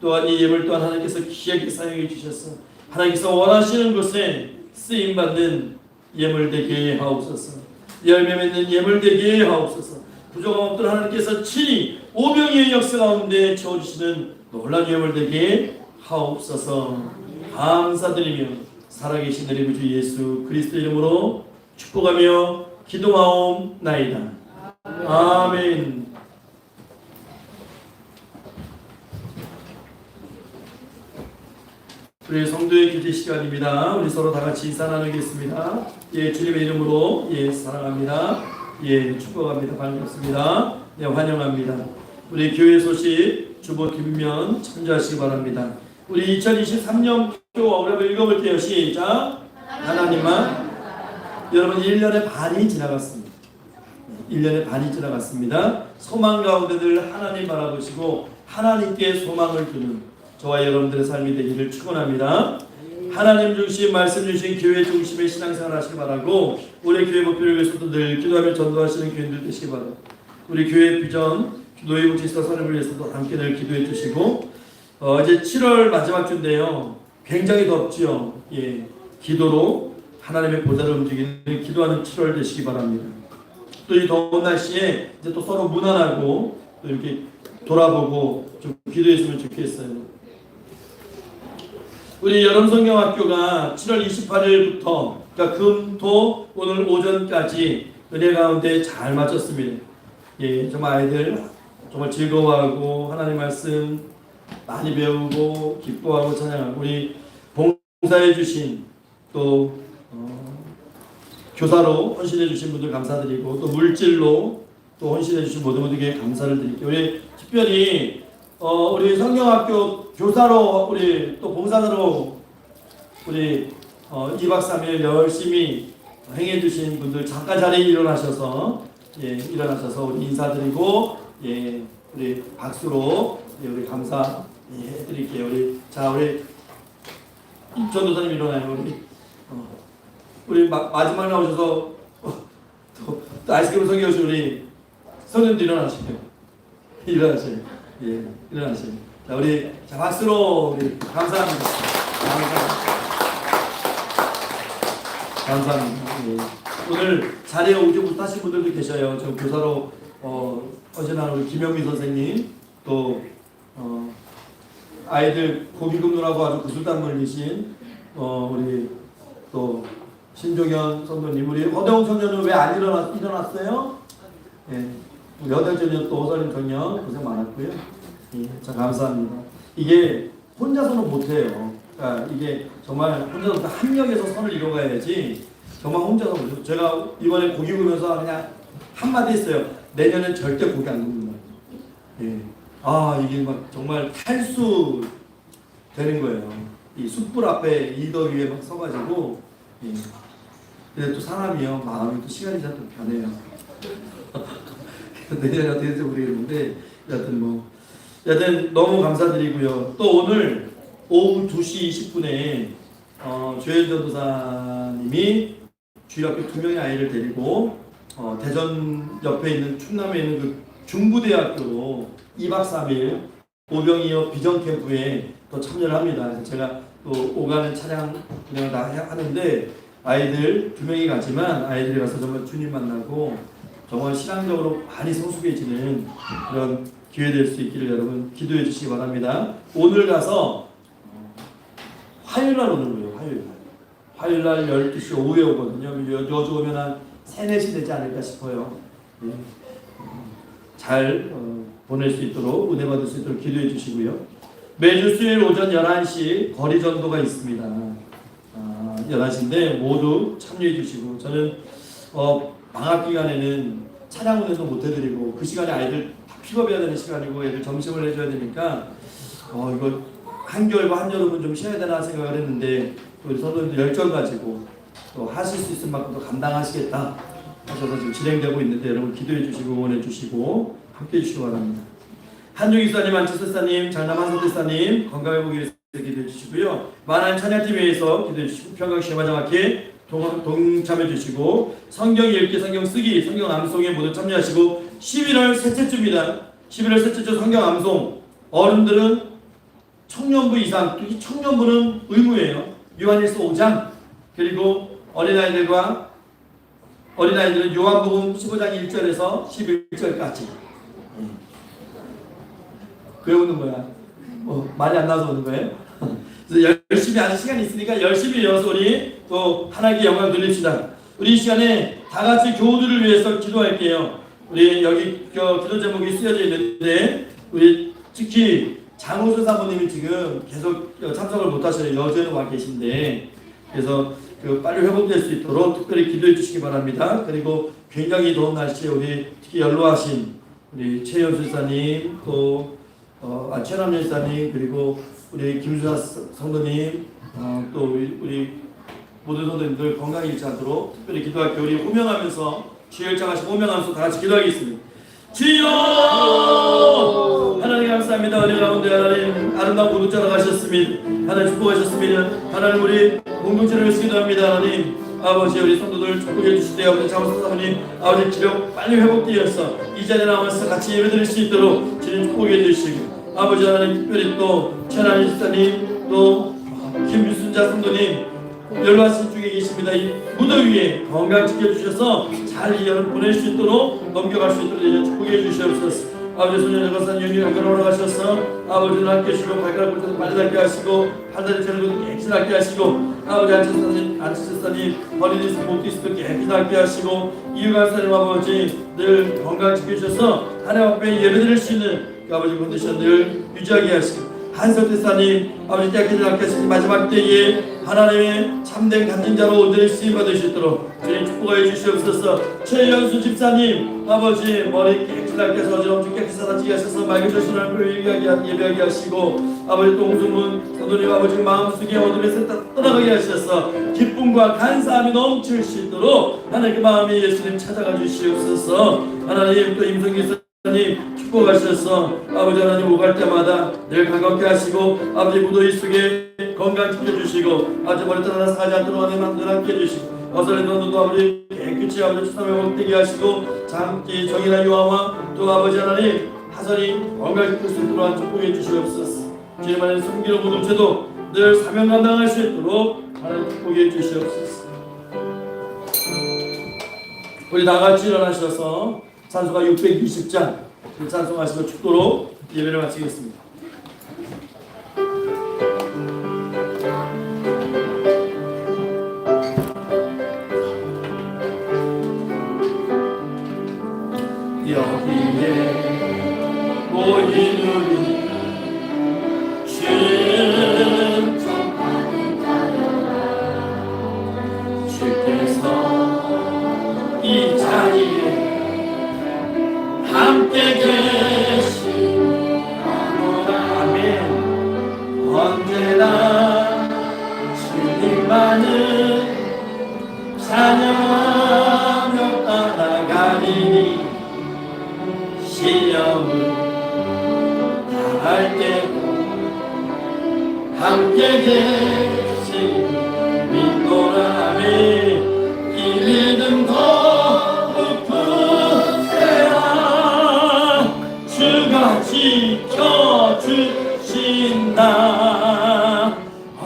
또한 이 예물 또한 하나님께서 귀하게 사용해 주셔서 하나님께서 원하시는 곳에 쓰임받는 예물 되게 하옵소서. 열매 맺는 예물 되게 하옵소서. 부족함 없던 하나님께서 친히 오병이의 역사 가운데 채워주시는 놀라운 예물 되게 하옵소서. 감사드리며 살아계신 우리 구주 예수 그리스도 이름으로 축복하며 기도하옵나이다. 아멘. 우리 성도의 교제 시간입니다. 우리 서로 다 같이 인사 나누겠습니다. 예, 주님의 이름으로 예 사랑합니다. 예, 축복합니다. 반갑습니다. 예, 환영합니다. 우리 교회 소식 주보 뒷면 참조하시기 바랍니다. 우리 2023년 교 우리 읽어볼게요. 시작. 하나님만. 여러분 1년의 반이 지나갔습니다. 1년의 반이 지나갔습니다. 소망 가운데들 하나님 바라보시고 하나님께 소망을 두는 저와 여러분들의 삶이 되기를 축원합니다. 하나님 중심, 말씀 중심, 교회 중심의 신앙생활 하시기 바라고 우리 교회 목표를 위해서도 늘 기도하며 전도하시는 교인들 되시기 바라고 우리 교회 비전, 노예복지시설 선임을 위해서도 함께 늘 기도해 주시고 이제 7월 마지막 주인데요. 굉장히 덥지요. 예, 기도로 하나님의 보좌를 움직이는 기도하는 7월 되시기 바랍니다. 또 이 더운 날씨에 이제 또 서로 무난하고 또 이렇게 돌아보고 좀 기도했으면 좋겠어요. 우리 여름성경학교가 7월 28일부터 그러니까 금, 토, 오늘 오전까지 은혜 가운데 잘 마쳤습니다. 예, 정말 아이들 정말 즐거워하고 하나님 말씀 많이 배우고 기뻐하고 찬양하고 우리 봉사해 주신 또 교사로 헌신해 주신 분들 감사드리고 또 물질로 또 헌신해 주신 모든 분들께 감사를 드릴게요. 우리 특별히 우리 성경학교 교사로 우리 또 봉사자로 우리 2박 3일 열심히 행해 주신 분들 잠깐 자리에 일어나셔서 예, 일어나셔서 우리 인사드리고 예, 우리 박수로 예, 우리 감사 예, 해드릴게요. 우리 자 우리 전도사님 일어나요. 우리 마지막에 나오셔서 또 아이스크림 성경하신 우리 선생님도 일어나시죠. 일어나세요. 예, 일어나세요. 자, 우리 자 박수로 우리 감사합니다. 감사합니다. 예. 오늘 자리에 오지 못하신 분들도 계셔요. 저 교사로 헌신하는 우리 김영민 선생님 또 아이들 고기금노라고 아주 구슬땀 흘리신 우리 또 신종현 선배님 우리 허대웅 청년은 왜 안 일어났어요? 예, 우리 허대웅 청년 또 호설님 청년 고생 많았고요. 예, 자 감사합니다. 이게 혼자서는 못해요. 그러니까 이게 정말 혼자서 합력해서 선을 이뤄가야지 정말 혼자서 못해요. 제가 이번에 고기 구면서 그냥 한마디 했어요. 내년엔 절대 고기 안 굽는다. 예. 아 이게 막 정말 탈수 되는 거예요. 이 숯불 앞에 이더 위에 막 서가지고 예. 근데 또 사람이요 마음이 또 시간이 잘 또 변해요. 내년에 어떻게 될지 모르겠는데 여하튼 너무 감사드리고요. 또 오늘 오후 2시 20분에 조현 전도사님이 주일학교 2명의 아이를 데리고 대전 옆에 있는 충남에 있는 그 중부대학교로 2박 3일 오병이어 비전 캠프에 또 참여를 합니다. 그래서 제가 또 오가는 차량 운행을 다 하는데 아이들 2명이 갔지만 아이들이 가서 정말 주님 만나고 정말 신앙적으로 많이 성숙해지는 그런 기회 될 수 있기를 여러분 기도해 주시기 바랍니다. 오늘 가서 화요일날 오는 거예요. 화요일날 12시 오후에 오거든요. 여주 오면 한 3, 4시 되지 않을까 싶어요. 네. 잘 보낼 수 있도록 은혜 받을 수 있도록 기도해 주시고요. 매주 수요일 오전 11시 거리 전도가 있습니다. 11시인데 모두 참여해 주시고 저는 방학 기간에는 차량 운행도 못 해드리고 그 시간에 아이들 다 픽업해야 되는 시간이고 애들 점심을 해줘야 되니까 이거 한겨울과 한여름은 좀 쉬어야 되나 생각을 했는데 우리 선생님들 열정 가지고 또 하실 수 있을 만큼 또 감당하시겠다 하셔서 지금 진행되고 있는데 여러분 기도해 주시고 응원해 주시고 함께 해 주시기 바랍니다. 한종희 사님, 안철수 사님, 장남 한석대 사님 건강회복을 위해서 기도해 주시고요. 만한 찬양팀 위해서 기도해 주시고 평강시마장학회 동참해 주시고 성경 읽기, 성경 쓰기, 성경 암송에 모두 참여하시고 11월 셋째 주입니다. 11월 셋째 주 성경 암송 어른들은 청년부 이상, 특히 청년부는 의무예요. 요한일서 5장 그리고 어린아이들은 요한복음 15장 1절에서 11절까지 왜 우는 거야? 말이 안 나와서 우는 거예요? 그래서 열심히 아직 시간이 있으니까 열심히 이어서 우리 또 하나님께 영광 돌립시다. 우리 이 시간에 다 같이 교우들을 위해서 기도할게요. 우리 여기 기도 제목이 쓰여져 있는데 우리 특히 장호수 사모님이 지금 계속 참석을 못하셔요. 여전히 와 계신데 그래서 빨리 회복될 수 있도록 특별히 기도해 주시기 바랍니다. 그리고 굉장히 더운 날씨에 우리 특히 연로하신 우리 최연수 사님 또 최남 열사님 그리고 우리 김수사 성도님 또 우리 모든 성도님들 건강히 잃지 않도록 특별히 기도할게요. 우리 호명하면서 주의 열정하시고 호명하면서 다 같이 기도하겠습니다. 주여 하나님 감사합니다. 은혜 가운데 하나님 아름다운 구독자로 가셨습니다. 하나님 축복하셨습니다. 하나님 우리 공동체를 위해서 기도합니다. 하나님 아버지 우리 성도들 축복해 주시되 아버지 장호수 사모님 아버지 기력 빨리 회복되어서 이 자리에 나와서 같이 예배드릴 수 있도록 주님 축복해 주시고 아버지 하나님 특별히 또 최나리 집사님 또 김유순자 성도님 연로하신 중에 계십니다. 이 무더위 위에 건강 지켜주셔서 잘 이 여름 보낼 수 있도록 넘겨갈 수 있도록 축복해 주시옵소서. 아버지 소년 여가산 영유를 걸어가셔서 아버지를 함께 하시고 발가락 볼 때도 빨리 낫게 하시고 팔다리 펴는 것도 깨끗이 낫게 하시고 아버지 안치사님 어린이 목디스도 깨끗이 낫게 하시고 이유간사님 아버지 늘 건강 지켜주셔서 하나님 앞에 예배드릴 수 있는 그 아버지 컨디션 늘 유지하게 하시고 한석대사님 아버지 깨끗이 낫게 하시니 마지막 때에 하나님의 참된 간증자로 온전히 쓰임받을 수 있도록 주님 축복해 주시옵소서. 최연수 집사님 아버지 머리 깨끗이 낫게 해서 어지럼증 깨끗이 사라지게 하셔서 맑은 조신을 예배하게 하시고 아버지 또 홍승문 사도님 아버지 마음속에 어둠에서 떠나가게 하셔서 기쁨과 간사함이 넘칠 수 있도록 하나님 그 마음에 예수님 찾아가 주시옵소서. 하나님 또 임성기 하나님 축복하셔서 아버지 하나님 오갈 때마다 늘 반갑게 하시고 아버지 무더위 속에 건강 지켜주시고 아버지 머리 떠나 상하지 않도록 하나님 늘 함께 해주시고 어설의 너도 아버지 깨끗이 아버지 추삼에 먹되게 하시고 장기 정인아 요한와 또 아버지 하나님 하선이 건강 지킬 수 있도록 축복해 주시옵소서. 주님 안에 숨기는 모든 죄도 늘 사명 감당할 수 있도록 하나님 축복해 주시옵소서. 우리 다같이 일어나셔서 찬송가 620장 찬송하시고 축도로 예배를 마치겠습니다. 여기에 모인 우리 주는 주께서 이 자리에 함께 계시노라. 아멘. 언제나 주님만을 찬양하며 따라가리니 시험을 다할 때도 함께 계시니 믿노라. 아멘. 이 믿음 더 주가 지켜주신다.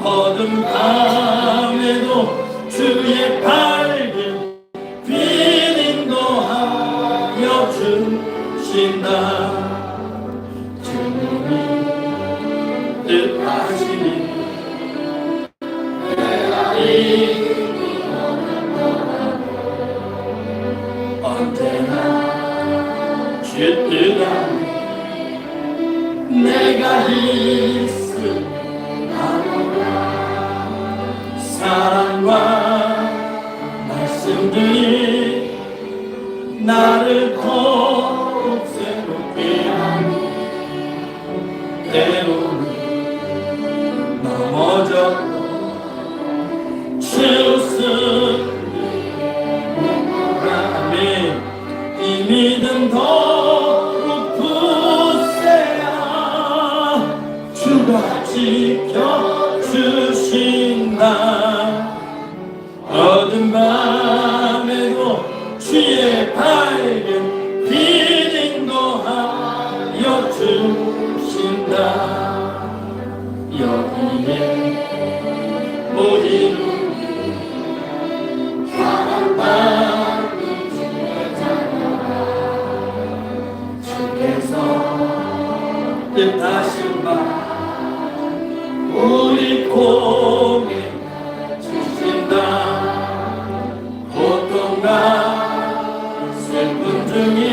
어둠 밤에도 주의 주신다. 주님이 뜻하시니 내가 언제나 주 뜻 안에 내가 있으리라. 사랑과 말씀들이 나를 더욱 새롭게 하니 때로는 넘어져도 주스리라. 이 믿음 더욱 굳세야 주가 지켜주신다. 어두운 밤에도 주의 밝은 빛 인도하여 주신다. 여기에 모인 사랑받는 주의 자녀라. 주께서 뜻하신 바 우리 공에 주신다. 고통과 슬픔 중에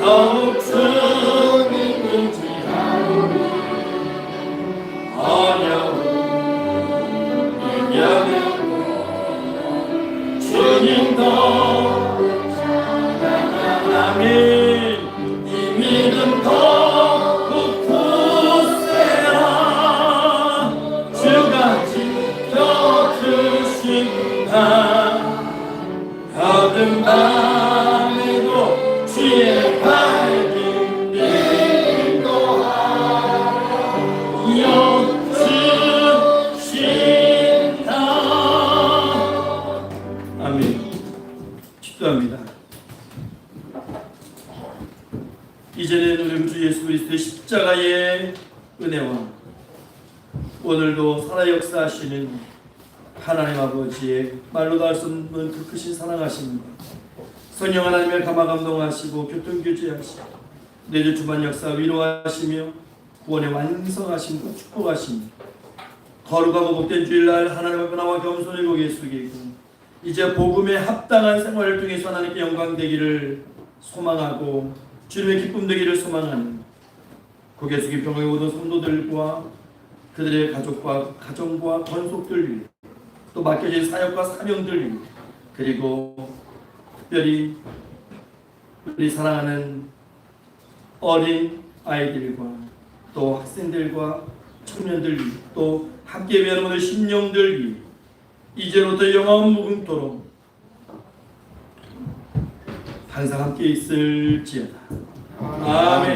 더욱 주님을 의지하오니 어려운 이겨내고 주님도 찬양하며 이 믿음 더욱 굳세라. 주가 지켜주신다. 어두운 밤에도 주의 밝은 빛 인도하여 주신다. 아멘. 기도합니다. 이제는 우리 주 예수 그리스도의 십자가의 은혜와 오늘도 살아 역사하시는 하나님 아버지의 말로도 할 수 없는 그 크신 사랑하십니다. 성령 하나님의 감화 감동하시고 교통교제하시고 내주 주반 역사 위로하시며 구원의 완성하심과 축복하시며 거룩하고 복된 주일날 하나님 앞에 나와 겸손히 고개 숙이고 이제 복음에 합당한 생활을 통해서 하나님께 영광 되기를 소망하고 주님의 기쁨 되기를 소망하는 고개 숙인 평화의 모든 성도들과 그들의 가족과 가정과 권속들 위해 또 맡겨진 사역과 사명들 위해 그리고 특별히 우리 사랑하는 어린 아이들과 또 학생들과 청년들 위해 또 함께 위하는 모든 심령들 위해 이제로부터 영원 무궁토록 항상 함께 있을지어다. 아멘.